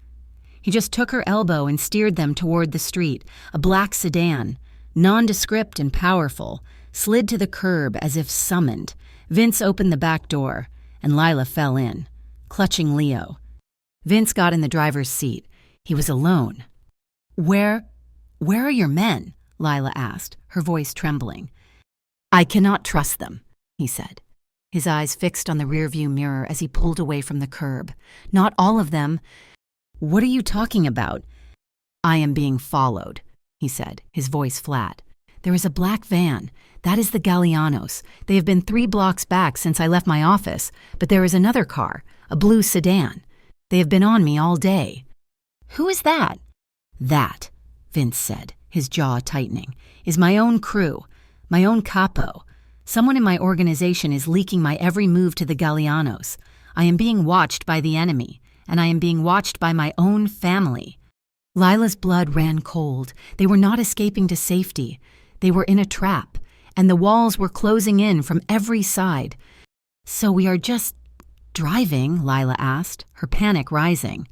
He just took her elbow and steered them toward the street, a black sedan, nondescript and powerful, slid to the curb as if summoned. Vince opened the back door, and Lila fell in, clutching Leo. Vince got in the driver's seat. He was alone. Where are your men? Lila asked, her voice trembling. I cannot trust them, he said, his eyes fixed on the rearview mirror as he pulled away from the curb. Not all of them. What are you talking about? I am being followed, he said, his voice flat. There is a black van. That is the Gallianos. They have been 3 blocks back since I left my office, but there is another car, a blue sedan. They have been on me all day." "Who is that?" "That," Vince said, his jaw tightening, "is my own crew, my own capo. Someone in my organization is leaking my every move to the Gallianos. I am being watched by the enemy, and I am being watched by my own family." Lila's blood ran cold. They were not escaping to safety. They were in a trap, and the walls were closing in from every side. "So we are just driving?" Lila asked, her panic rising.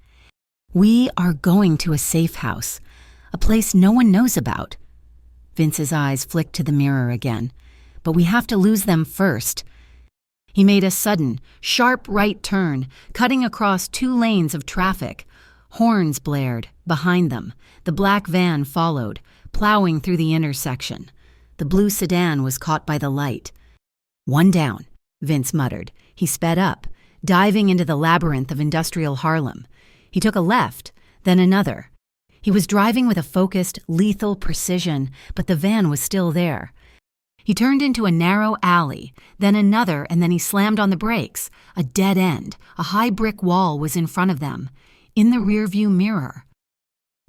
"We are going to a safe house, a place no one knows about." Vince's eyes flicked to the mirror again. "But we have to lose them first." He made a sudden, sharp right turn, cutting across 2 lanes of traffic. Horns blared behind them. The black van followed, plowing through the intersection. The blue sedan was caught by the light. "One down," Vince muttered. He sped up, diving into the labyrinth of industrial Harlem. He took a left, then another. He was driving with a focused, lethal precision, but the van was still there. He turned into a narrow alley, then another, and then he slammed on the brakes. A dead end, a high brick wall was in front of them, in the rearview mirror.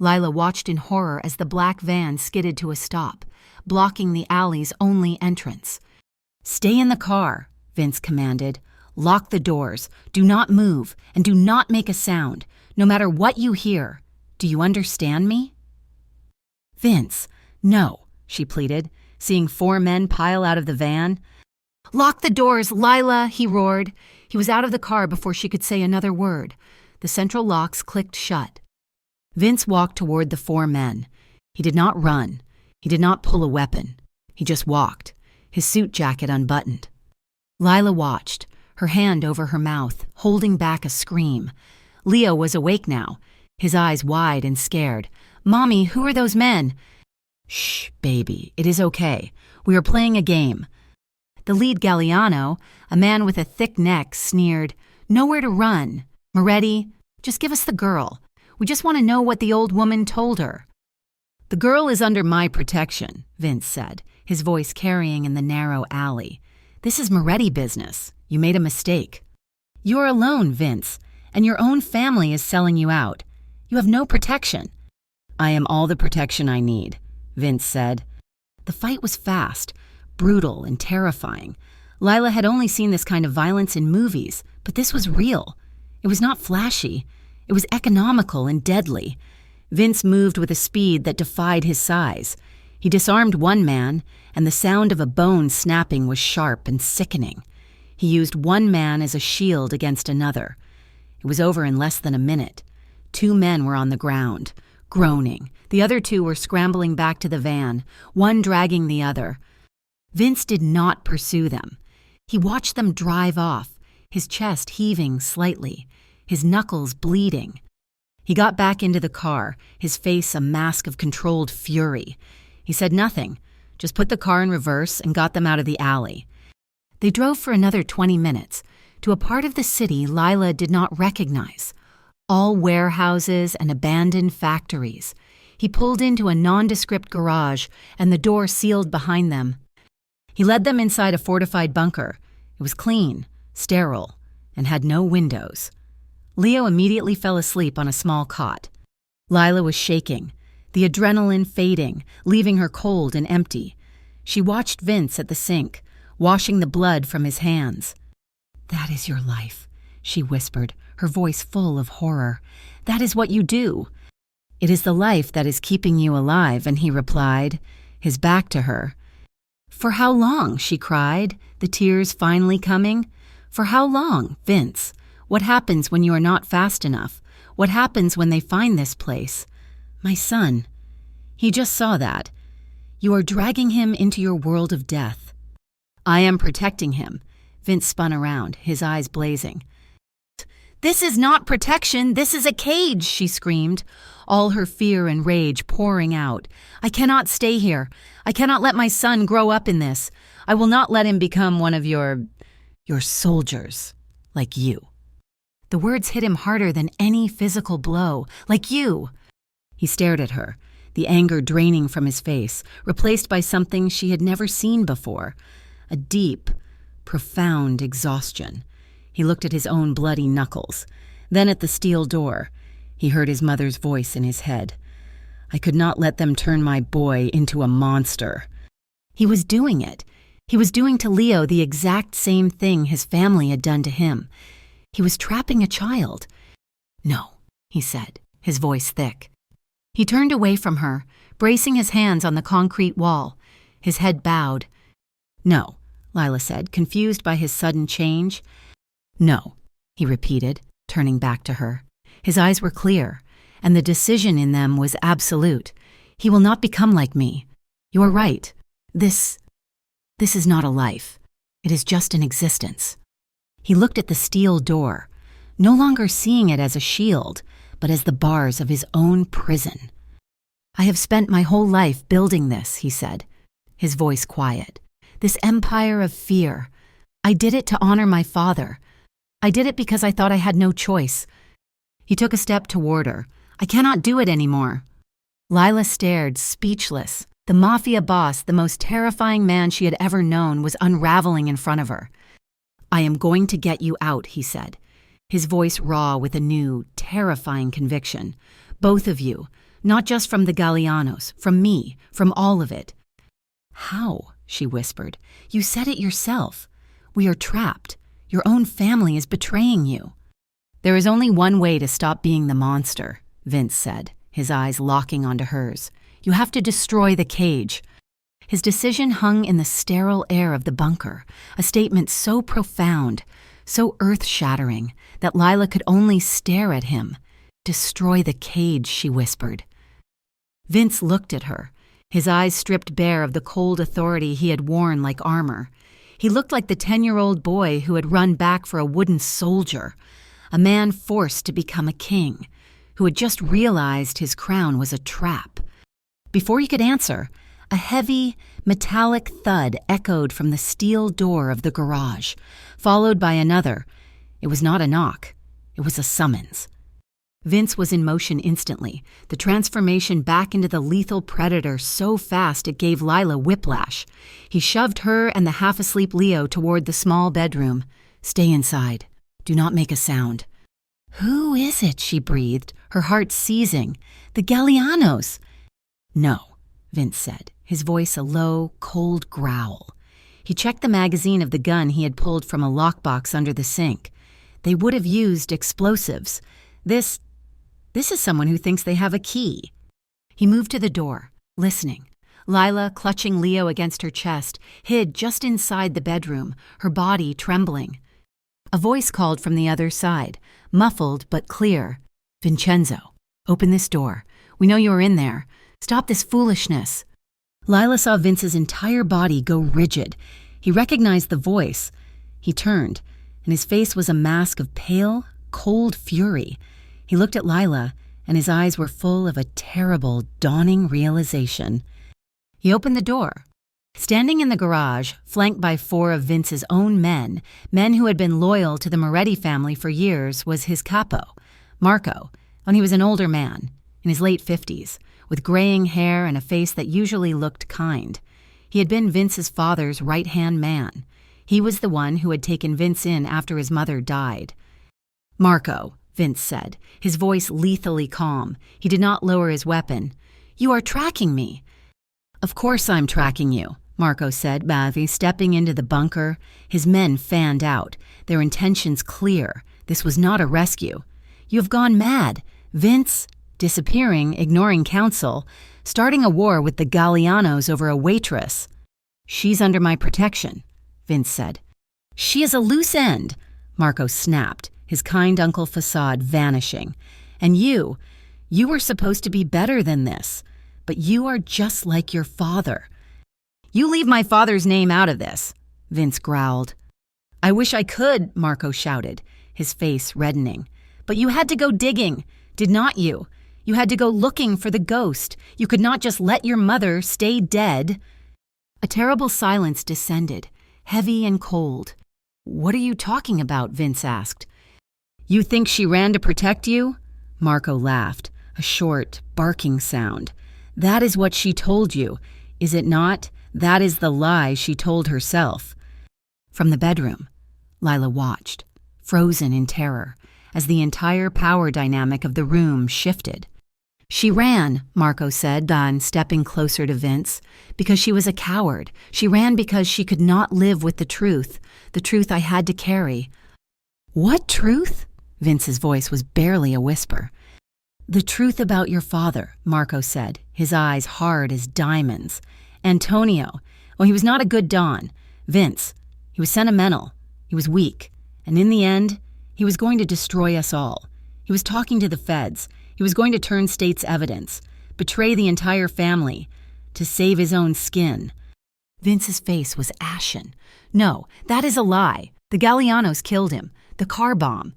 Lila watched in horror as the black van skidded to a stop, blocking the alley's only entrance. "Stay in the car," Vince commanded. "Lock the doors. Do not move, and do not make a sound, no matter what you hear. Do you understand me?" "Vince, no," she pleaded, seeing 4 men pile out of the van. "Lock the doors, Lila," he roared. He was out of the car before she could say another word. The central locks clicked shut. Vince walked toward the 4 men. He did not run. He did not pull a weapon. He just walked, his suit jacket unbuttoned. Lila watched, her hand over her mouth, holding back a scream. Leo was awake now, his eyes wide and scared. "Mommy, who are those men?" "Shh, baby, it is okay. We are playing a game." The lead Galliano, a man with a thick neck, sneered, "Nowhere to run. Moretti, just give us the girl. We just want to know what the old woman told her." "The girl is under my protection," Vince said, his voice carrying in the narrow alley. "This is Moretti business. You made a mistake. You're alone, Vince, and your own family is selling you out. You have no protection." "I am all the protection I need," Vince said. The fight was fast, brutal, and terrifying. Lila had only seen this kind of violence in movies, but this was real. It was not flashy. It was economical and deadly. Vince moved with a speed that defied his size. He disarmed one man, and the sound of a bone snapping was sharp and sickening. He used one man as a shield against another. It was over in less than a minute. 2 men were on the ground, groaning. The other 2 were scrambling back to the van, one dragging the other. Vince did not pursue them. He watched them drive off, his chest heaving slightly, his knuckles bleeding. He got back into the car, his face a mask of controlled fury. He said nothing, just put the car in reverse and got them out of the alley. They drove for another 20 minutes, to a part of the city Lila did not recognize. All warehouses and abandoned factories. He pulled into a nondescript garage, and the door sealed behind them. He led them inside a fortified bunker. It was clean, sterile, and had no windows. Leo immediately fell asleep on a small cot. Lila was shaking, the adrenaline fading, leaving her cold and empty. She watched Vince at the sink, washing the blood from his hands. "That is your life," she whispered, her voice full of horror. "That is what you do." "It is the life that is keeping you alive," and he replied, his back to her. "For how long?" she cried, the tears finally coming. "For how long, Vince? What happens when you are not fast enough? What happens when they find this place? My son. He just saw that. You are dragging him into your world of death." "I am protecting him." Vince spun around, his eyes blazing. "This is not protection, this is a cage," she screamed, all her fear and rage pouring out. "I cannot stay here. I cannot let my son grow up in this. I will not let him become one of your soldiers, like you." The words hit him harder than any physical blow. "Like you." He stared at her, the anger draining from his face, replaced by something she had never seen before, a deep, profound exhaustion. He looked at his own bloody knuckles, then at the steel door. He heard his mother's voice in his head. I could not let them turn my boy into a monster. He was doing it. He was doing to Leo the exact same thing his family had done to him. He was trapping a child. No, he said, his voice thick. He turned away from her, bracing his hands on the concrete wall, his head bowed. No, Lila said, confused by his sudden change. No, he repeated, turning back to her. His eyes were clear, and the decision in them was absolute. He will not become like me. You are right. This is not a life. It is just an existence. He looked at the steel door, no longer seeing it as a shield, but as the bars of his own prison. I have spent my whole life building this, he said, his voice quiet. This empire of fear. I did it to honor my father. I did it because I thought I had no choice. He took a step toward her. I cannot do it anymore. Lila stared, speechless. The mafia boss, the most terrifying man she had ever known, was unraveling in front of her. I am going to get you out, he said, his voice raw with a new, terrifying conviction. Both of you, not just from the Gallianos, from me, from all of it. How? She whispered. You said it yourself. We are trapped. Your own family is betraying you. There is only one way to stop being the monster, Vince said, his eyes locking onto hers. You have to destroy the cage. His decision hung in the sterile air of the bunker, a statement so profound, so earth-shattering, that Lila could only stare at him. Destroy the cage, she whispered. Vince looked at her, his eyes stripped bare of the cold authority he had worn like armor. He looked like the 10-year-old boy who had run back for a wooden soldier, a man forced to become a king, who had just realized his crown was a trap. Before he could answer, a heavy, metallic thud echoed from the steel door of the garage, followed by another. It was not a knock. It was a summons. Vince was in motion instantly, the transformation back into the lethal predator so fast it gave Lila whiplash. He shoved her and the half-asleep Leo toward the small bedroom. Stay inside. Do not make a sound. Who is it? She breathed, her heart seizing. The Gallianos. No, Vince said, his voice a low, cold growl. He checked the magazine of the gun he had pulled from a lockbox under the sink. They would have used explosives. This is someone who thinks they have a key. He moved to the door, listening. Lila, clutching Leo against her chest, hid just inside the bedroom, her body trembling. A voice called from the other side, muffled but clear. Vincenzo, open this door. We know you are in there. Stop this foolishness. Lila saw Vince's entire body go rigid. He recognized the voice. He turned, and his face was a mask of pale, cold fury. He looked at Lila, and his eyes were full of a terrible, dawning realization. He opened the door. Standing in the garage, flanked by 4 of Vince's own men who had been loyal to the Moretti family for years, was his capo, Marco, and he was an older man, in his late 50s, with graying hair and a face that usually looked kind. He had been Vince's father's right-hand man. He was the one who had taken Vince in after his mother died. Marco, Vince said, his voice lethally calm. He did not lower his weapon. You are tracking me. Of course I'm tracking you, Marco said, madly stepping into the bunker. His men fanned out, their intentions clear. This was not a rescue. You have gone mad. Vince, disappearing, ignoring counsel, starting a war with the Gallianos over a waitress. She's under my protection, Vince said. She is a loose end, Marco snapped, his kind uncle facade vanishing. And you were supposed to be better than this, but you are just like your father. You leave my father's name out of this, Vince growled. I wish I could, Marco shouted, his face reddening. But you had to go digging, did not you? You had to go looking for the ghost. You could not just let your mother stay dead. A terrible silence descended, heavy and cold. What are you talking about? Vince asked. You think she ran to protect you? Marco laughed, a short, barking sound. That is what she told you, is it not? That is the lie she told herself. From the bedroom, Lila watched, frozen in terror, as the entire power dynamic of the room shifted. She ran, Marco said, then stepping closer to Vince, because she was a coward. She ran because she could not live with the truth I had to carry. What truth? Vince's voice was barely a whisper. The truth about your father, Marco said, his eyes hard as diamonds. Antonio, well, he was not a good Don. Vince, he was sentimental. He was weak. And in the end, he was going to destroy us all. He was talking to the feds. He was going to turn state's evidence, betray the entire family, to save his own skin. Vince's face was ashen. No, that is a lie. The Gallianos killed him. The car bomb.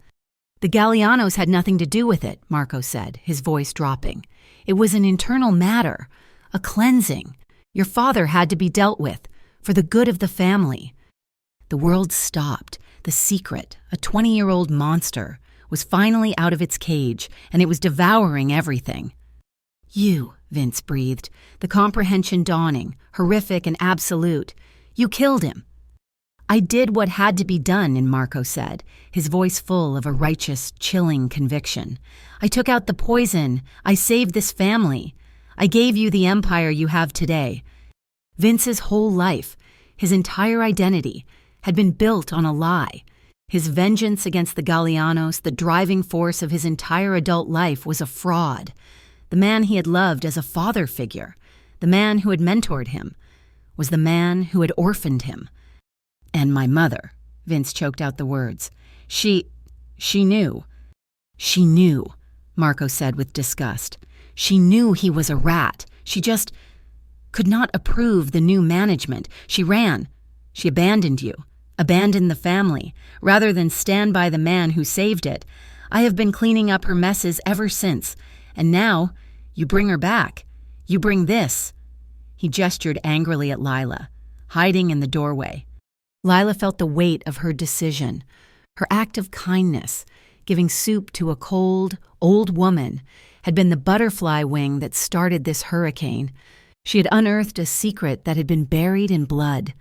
The Gallianos had nothing to do with it, Marco said, his voice dropping. It was an internal matter, a cleansing. Your father had to be dealt with, for the good of the family. The world stopped. The secret, a 20-year-old monster, was finally out of its cage, and it was devouring everything. You, Vince breathed, the comprehension dawning, horrific and absolute. You killed him. I did what had to be done, Marco said, his voice full of a righteous, chilling conviction. I took out the poison. I saved this family. I gave you the empire you have today. Vince's whole life, his entire identity, had been built on a lie. His vengeance against the Gallianos, the driving force of his entire adult life, was a fraud. The man he had loved as a father figure, the man who had mentored him, was the man who had orphaned him. And my mother, Vince choked out the words. She knew. She knew, Marco said with disgust. She knew he was a rat. She just could not approve the new management. She ran. She abandoned you. Abandoned the family, rather than stand by the man who saved it. I have been cleaning up her messes ever since, and now you bring her back. You bring this. He gestured angrily at Lila, hiding in the doorway. Lila felt the weight of her decision, her act of kindness, giving soup to a cold, old woman, had been the butterfly wing that started this hurricane. She had unearthed a secret that had been buried in blood.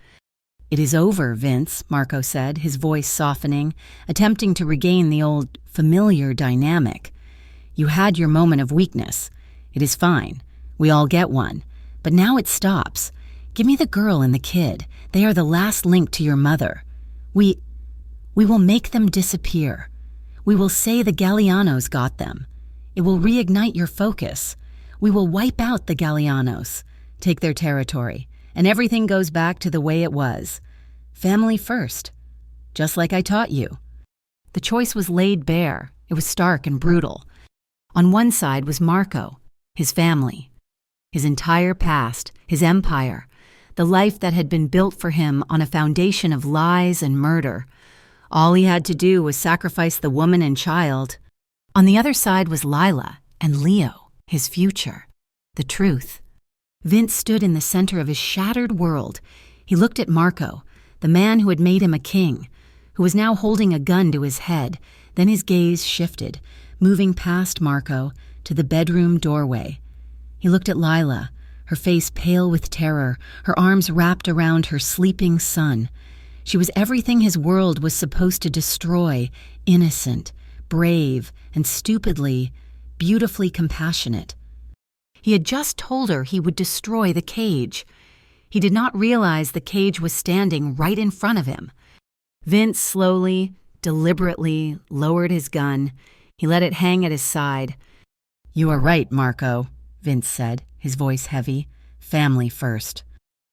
It is over, Vince, Marco said, his voice softening, attempting to regain the old, familiar dynamic. You had your moment of weakness. It is fine. We all get one. But now it stops. Give me the girl and the kid. They are the last link to your mother. We will make them disappear. We will say the Gallianos got them. It will reignite your focus. We will wipe out the Gallianos, take their territory, and everything goes back to the way it was. Family first, just like I taught you. The choice was laid bare. It was stark and brutal. On one side was Marco, his family, his entire past, his empire, the life that had been built for him on a foundation of lies and murder. All he had to do was sacrifice the woman and child. On the other side was Lila and Leo, his future, the truth. Vince stood in the center of his shattered world. He looked at Marco, the man who had made him a king, who was now holding a gun to his head. Then his gaze shifted, moving past Marco to the bedroom doorway. He looked at Lila, her face pale with terror, her arms wrapped around her sleeping son. She was everything his world was supposed to destroy, innocent, brave, and stupidly, beautifully compassionate. He had just told her he would destroy the cage. He did not realize the cage was standing right in front of him. Vince slowly, deliberately lowered his gun. He let it hang at his side. You are right, Marco, Vince said, his voice heavy. Family first.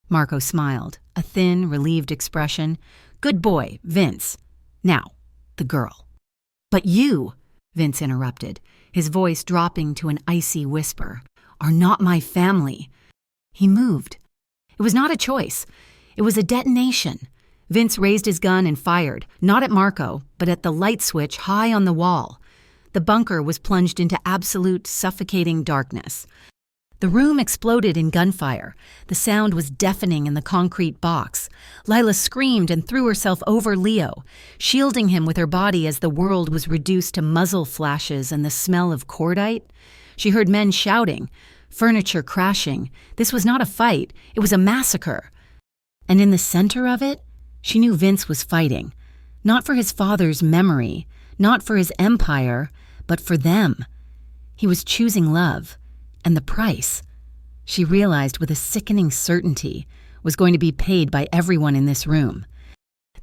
Marco smiled, a thin, relieved expression. Good boy, Vince. Now, the girl. But you, Vince interrupted, his voice dropping to an icy whisper, are not my family. He moved. It was not a choice. It was a detonation. Vince raised his gun and fired, not at Marco, but at the light switch high on the wall. The bunker was plunged into absolute, suffocating darkness. The room exploded in gunfire. The sound was deafening in the concrete box. Lila screamed and threw herself over Leo, shielding him with her body as the world was reduced to muzzle flashes and the smell of cordite. She heard men shouting, furniture crashing. This was not a fight, it was a massacre. And in the center of it, she knew Vince was fighting, not for his father's memory, not for his empire, but for them. He was choosing love, and the price, she realized with a sickening certainty, was going to be paid by everyone in this room.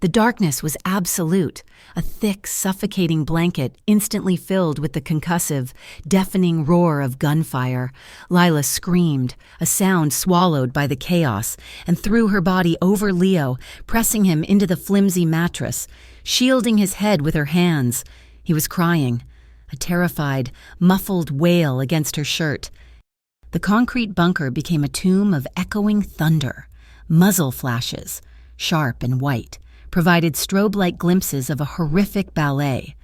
The darkness was absolute, a thick, suffocating blanket instantly filled with the concussive, deafening roar of gunfire. Lila screamed, a sound swallowed by the chaos, and threw her body over Leo, pressing him into the flimsy mattress, shielding his head with her hands. He was crying, a terrified, muffled wail against her shirt. The concrete bunker became a tomb of echoing thunder. Muzzle flashes, sharp and white, provided strobe-like glimpses of a horrific ballet.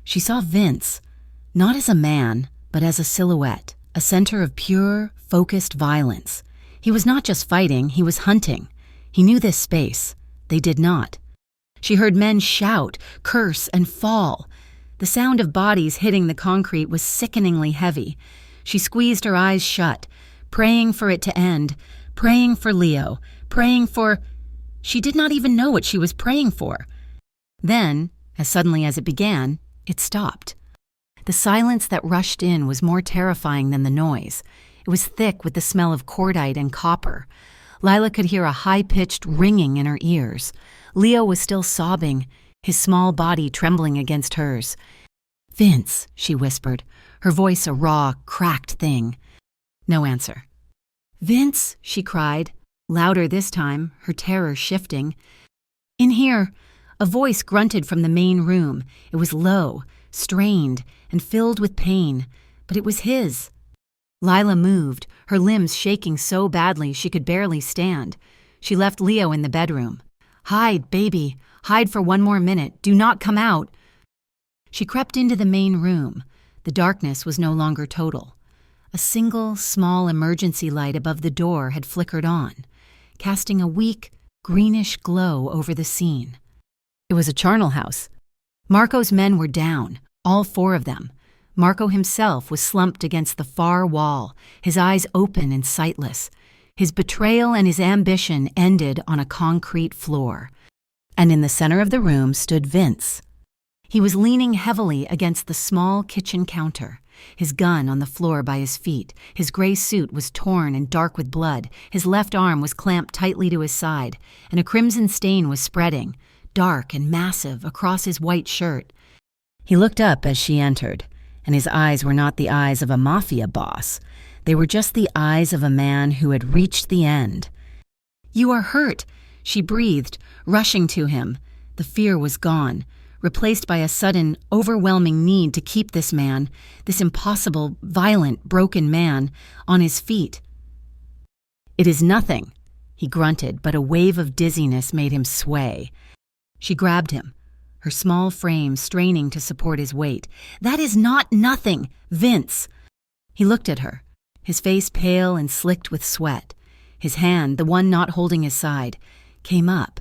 She saw Vince, not as a man, but as a silhouette, a center of pure, focused violence. He was not just fighting, he was hunting. He knew this space. They did not. She heard men shout, curse, and fall. The sound of bodies hitting the concrete was sickeningly heavy. She squeezed her eyes shut, praying for it to end, praying for Leo, praying for... She did not even know what she was praying for. Then, as suddenly as it began, it stopped. The silence that rushed in was more terrifying than the noise. It was thick with the smell of cordite and copper. Lila could hear a high-pitched ringing in her ears. Leo was still sobbing, his small body trembling against hers. "Vince," she whispered, her voice a raw, cracked thing. No answer. "Vince," she cried, louder this time, her terror shifting. "In here," a voice grunted from the main room. It was low, strained, and filled with pain, but it was his. Lila moved, her limbs shaking so badly she could barely stand. She left Leo in the bedroom. "Hide, baby. Hide for one more minute. Do not come out." She crept into the main room. The darkness was no longer total. A single, small emergency light above the door had flickered on, casting a weak, greenish glow over the scene. It was a charnel house. Marco's men were down, all 4 of them. Marco himself was slumped against the far wall, his eyes open and sightless. His betrayal and his ambition ended on a concrete floor. And in the center of the room stood Vince. He was leaning heavily against the small kitchen counter, his gun on the floor by his feet. His gray suit was torn and dark with blood. His left arm was clamped tightly to his side, and a crimson stain was spreading, dark and massive, across his white shirt. He looked up as she entered, and his eyes were not the eyes of a mafia boss. They were just the eyes of a man who had reached the end. "You are hurt," she breathed, rushing to him. The fear was gone, replaced by a sudden, overwhelming need to keep this man, this impossible, violent, broken man, on his feet. "It is nothing," he grunted, but a wave of dizziness made him sway. She grabbed him, her small frame straining to support his weight. "That is not nothing, Vince." He looked at her, his face pale and slicked with sweat. His hand, the one not holding his side, came up.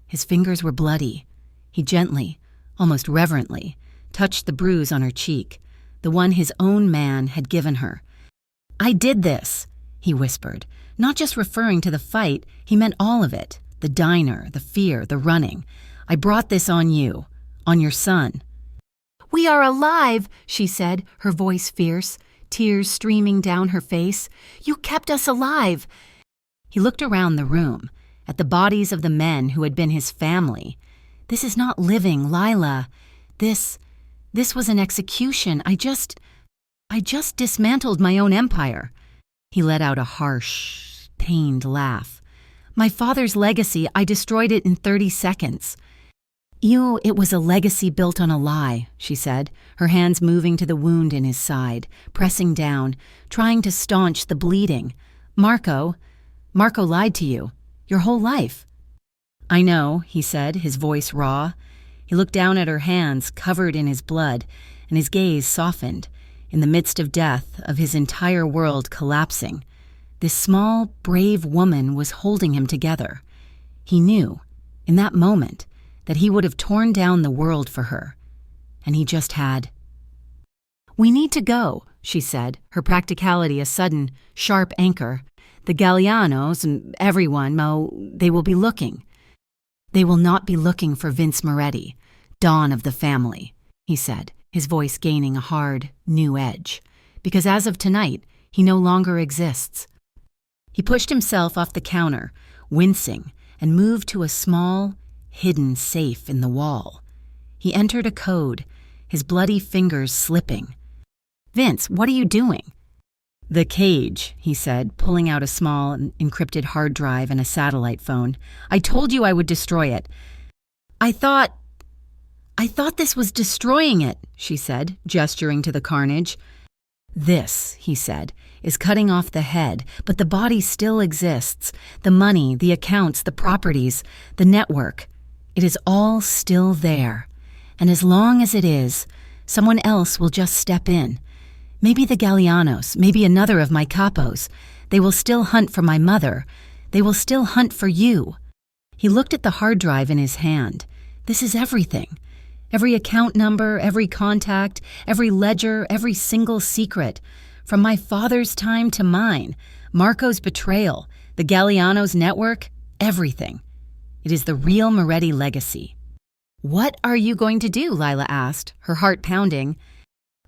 His fingers were bloody. He gently, almost reverently, touched the bruise on her cheek, the one his own man had given her. "I did this," he whispered, not just referring to the fight, he meant all of it, the diner, the fear, the running. "I brought this on you, on your son." "We are alive," she said, her voice fierce, tears streaming down her face. "You kept us alive." He looked around the room, at the bodies of the men who had been his family. "This is not living, Lila. This was an execution. I just dismantled my own empire." He let out a harsh, pained laugh. "My father's legacy, I destroyed it in 30 seconds. It was a legacy built on a lie," she said, her hands moving to the wound in his side, pressing down, trying to staunch the bleeding. Marco lied to you, your whole life." "I know," he said, his voice raw. He looked down at her hands, covered in his blood, and his gaze softened. In the midst of death, of his entire world collapsing, this small, brave woman was holding him together. He knew, in that moment, that he would have torn down the world for her. And he just had. "We need to go," she said, her practicality a sudden, sharp anchor. "The Gallianos and everyone, they will be looking." "They will not be looking for Vince Moretti, Don of the family," he said, his voice gaining a hard, new edge. "Because as of tonight, he no longer exists." He pushed himself off the counter, wincing, and moved to a small, hidden safe in the wall. He entered a code, his bloody fingers slipping. "Vince, what are you doing?" "The cage," he said, pulling out a small, encrypted hard drive and a satellite phone. "I told you I would destroy it." I thought this was destroying it," she said, gesturing to the carnage. "This," he said, "is cutting off the head, but the body still exists. The money, the accounts, the properties, the network. It is all still there. And as long as it is, someone else will just step in. Maybe the Gallianos, maybe another of my capos. They will still hunt for my mother. They will still hunt for you." He looked at the hard drive in his hand. "This is everything. Every account number, every contact, every ledger, every single secret. From my father's time to mine, Marco's betrayal, the Gallianos' network, everything. It is the real Moretti legacy." "What are you going to do?" Lila asked, her heart pounding.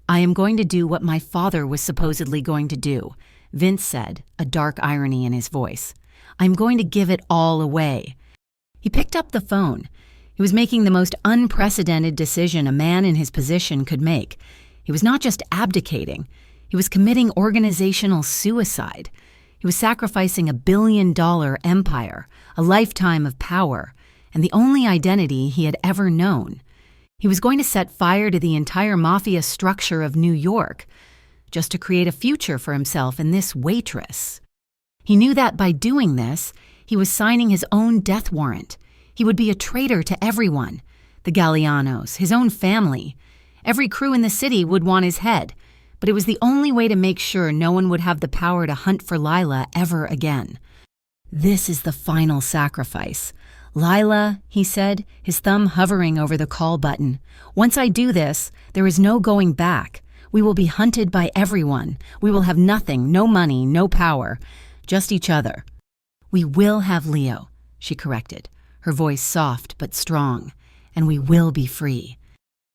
"I am going to do what my father was supposedly going to do," Vince said, a dark irony in his voice. "I'm going to give it all away." He picked up the phone. He was making the most unprecedented decision a man in his position could make. He was not just abdicating. He was committing organizational suicide. He was sacrificing $1 billion empire, a lifetime of power, and the only identity he had ever known. He was going to set fire to the entire mafia structure of New York, just to create a future for himself in this Waitress. He knew that by doing this, he was signing his own death warrant. He would be a traitor to everyone, the Gallianos, his own family. Every crew in the city would want his head, but it was the only way to make sure no one would have the power to hunt for Lila ever again. "This is the final sacrifice. Lila," he said, his thumb hovering over the call button. "Once I do this, there is no going back. We will be hunted by everyone. We will have nothing, no money, no power, just each other." "We will have Leo," she corrected, her voice soft but strong, "and we will be free."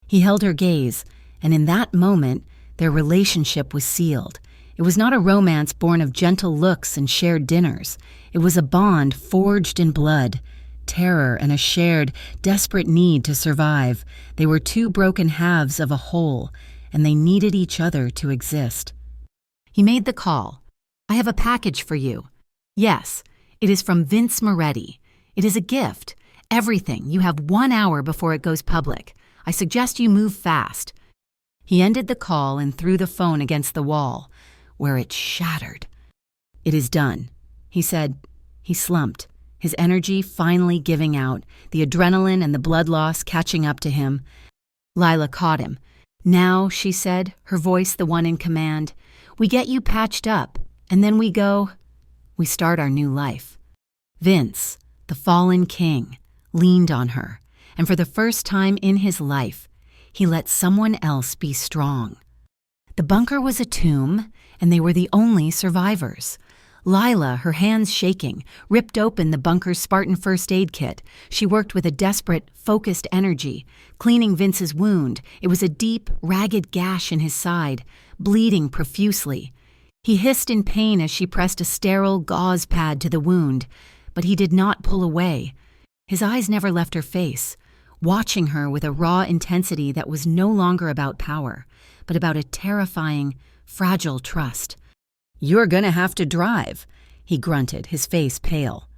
He held her gaze, and in that moment, their relationship was sealed. It was not a romance born of gentle looks and shared dinners. It was a bond forged in blood, terror and a shared, desperate need to survive. They were two broken halves of a whole, and they needed each other to exist. He made the call. "I have a package for you." "Yes, it is from Vince Moretti. It is a gift. Everything. You have 1 hour before it goes public. I suggest you move fast." He ended the call and threw the phone against the wall, where it shattered. "It is done," he said. He slumped, his energy finally giving out, the adrenaline and the blood loss catching up to him. Lila caught him. "Now," she said, her voice the one in command, "we get you patched up, and then we start our new life." Vince, the fallen king, leaned on her, and for the first time in his life, he let someone else be strong. The bunker was a tomb, and they were the only survivors. Lila, her hands shaking, ripped open the bunker's Spartan first aid kit. She worked with a desperate, focused energy, cleaning Vince's wound. It was a deep, ragged gash in his side, bleeding profusely. He hissed in pain as she pressed a sterile gauze pad to the wound, but he did not pull away. His eyes never left her face, watching her with a raw intensity that was no longer about power, but about a terrifying, fragile trust. "You're gonna have to drive," he grunted, his face pale.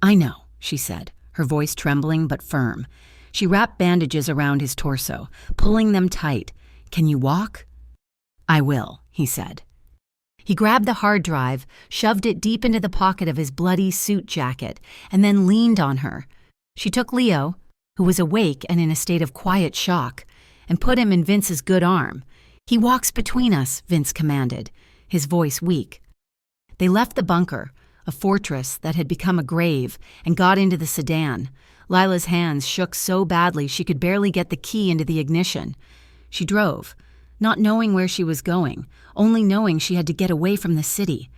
"I know," she said, her voice trembling but firm. She wrapped bandages around his torso, pulling them tight. "Can you walk?" "I will," he said. He grabbed the hard drive, shoved it deep into the pocket of his bloody suit jacket, and then leaned on her. She took Leo, who was awake and in a state of quiet shock, and put him in Vince's good arm. "He walks between us," Vince commanded, his voice weak. They left the bunker, a fortress that had become a grave, and got into the sedan. Lila's hands shook so badly she could barely get the key into the ignition. She drove, not knowing where she was going, only knowing she had to get away from the city.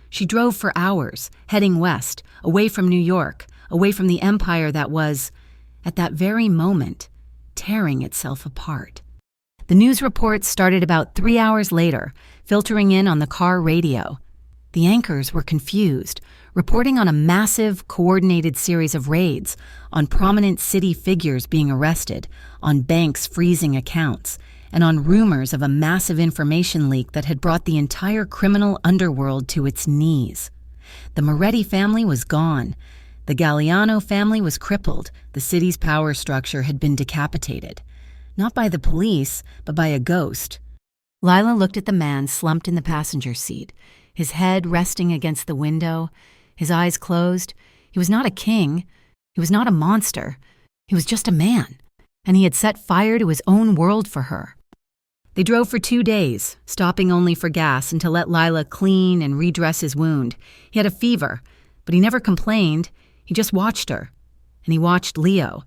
She drove for hours, heading west, away from New York, away from the empire that was, at that very moment, tearing itself apart. The news reports started about 3 hours later, filtering in on the car radio. The anchors were confused, reporting on a massive, coordinated series of raids, on prominent city figures being arrested, on banks freezing accounts, and on rumors of a massive information leak that had brought the entire criminal underworld to its knees. The Moretti family was gone. The Galliano family was crippled. The city's power structure had been decapitated. Not by the police, but by a ghost. Lila looked at the man slumped in the passenger seat, his head resting against the window, his eyes closed. He was not a king. He was not a monster. He was just a man, and he had set fire to his own world for her. They drove for 2 days, stopping only for gas and to let Lila clean and redress his wound. He had a fever, but he never complained. He just watched her, and he watched Leo.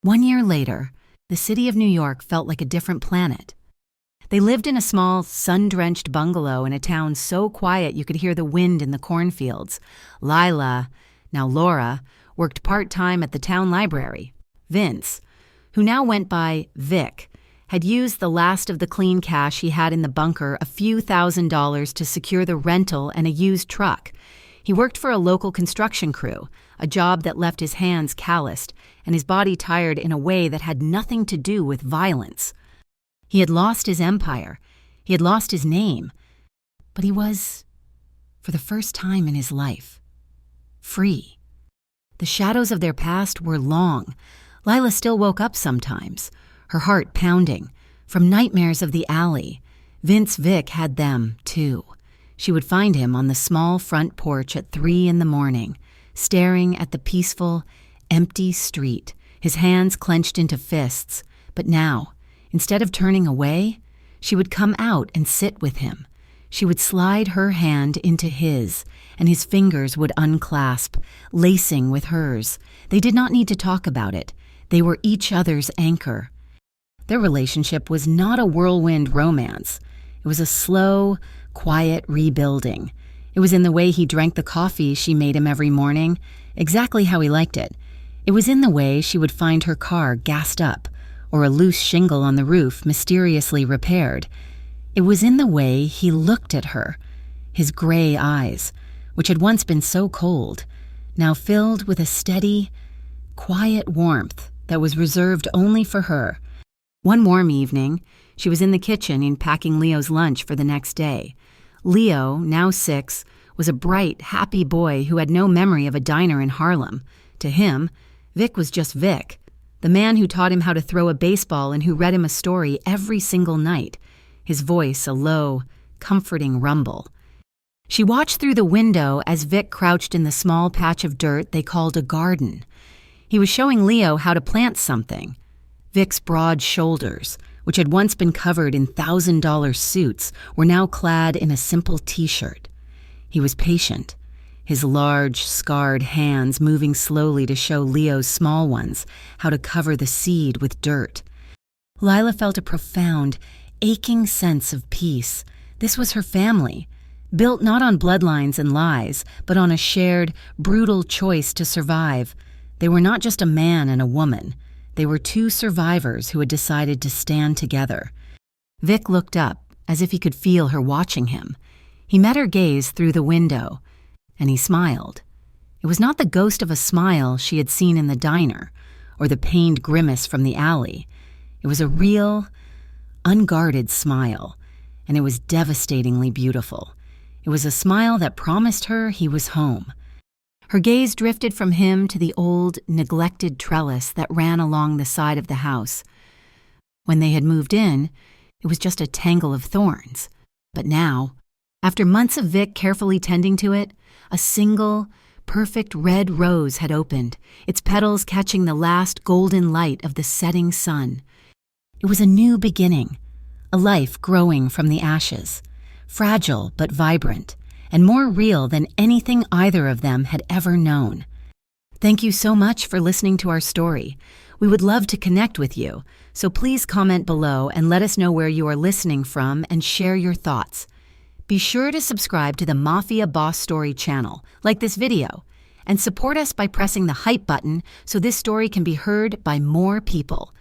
1 year later, the city of New York felt like a different planet. They lived in a small, sun-drenched bungalow in a town so quiet you could hear the wind in the cornfields. Lila, now Laura, worked part-time at the town library. Vince, who now went by Vic, had used the last of the clean cash he had in the bunker, a few $1,000s, to secure the rental and a used truck. He worked for a local construction crew, a job that left his hands calloused and his body tired in a way that had nothing to do with violence. He had lost his empire. He had lost his name. But he was, for the first time in his life, free. The shadows of their past were long. Lila still woke up sometimes, her heart pounding, from nightmares of the alley. Vince Vic had them, too. She would find him on the small front porch at 3 a.m, staring at the peaceful, empty street, his hands clenched into fists. But now, instead of turning away, she would come out and sit with him. She would slide her hand into his, and his fingers would unclasp, lacing with hers. They did not need to talk about it. They were each other's anchor. Their relationship was not a whirlwind romance. It was a slow, quiet rebuilding. It was in the way he drank the coffee she made him every morning, exactly how he liked it. It was in the way she would find her car gassed up, or a loose shingle on the roof mysteriously repaired. It was in the way he looked at her, his gray eyes, which had once been so cold, now filled with a steady, quiet warmth that was reserved only for her. One warm evening, she was in the kitchen packing Leo's lunch for the next day. Leo, now 6, was a bright, happy boy who had no memory of a diner in Harlem. To him, Vic was just Vic, the man who taught him how to throw a baseball and who read him a story every single night, his voice a low, comforting rumble. She watched through the window as Vic crouched in the small patch of dirt they called a garden. He was showing Leo how to plant something. Vic's broad shoulders, which had once been covered in $1,000 suits, were now clad in a simple t-shirt. He was patient, his large, scarred hands moving slowly to show Leo's small ones how to cover the seed with dirt. Lila felt a profound, aching sense of peace. This was her family, built not on bloodlines and lies, but on a shared, brutal choice to survive. They were not just a man and a woman. They were 2 survivors who had decided to stand together. Vic looked up, as if he could feel her watching him. He met her gaze through the window, and he smiled. It was not the ghost of a smile she had seen in the diner, or the pained grimace from the alley. It was a real, unguarded smile, and it was devastatingly beautiful. It was a smile that promised her he was home. Her gaze drifted from him to the old, neglected trellis that ran along the side of the house. When they had moved in, it was just a tangle of thorns. But now, after months of Vic carefully tending to it, a single, perfect red rose had opened, its petals catching the last golden light of the setting sun. It was a new beginning, a life growing from the ashes, fragile but vibrant, and more real than anything either of them had ever known. Thank you so much for listening to our story. We would love to connect with you, so please comment below and let us know where you are listening from and share your thoughts. Be sure to subscribe to the Mafia Boss Story channel, like this video, and support us by pressing the hype button so this story can be heard by more people.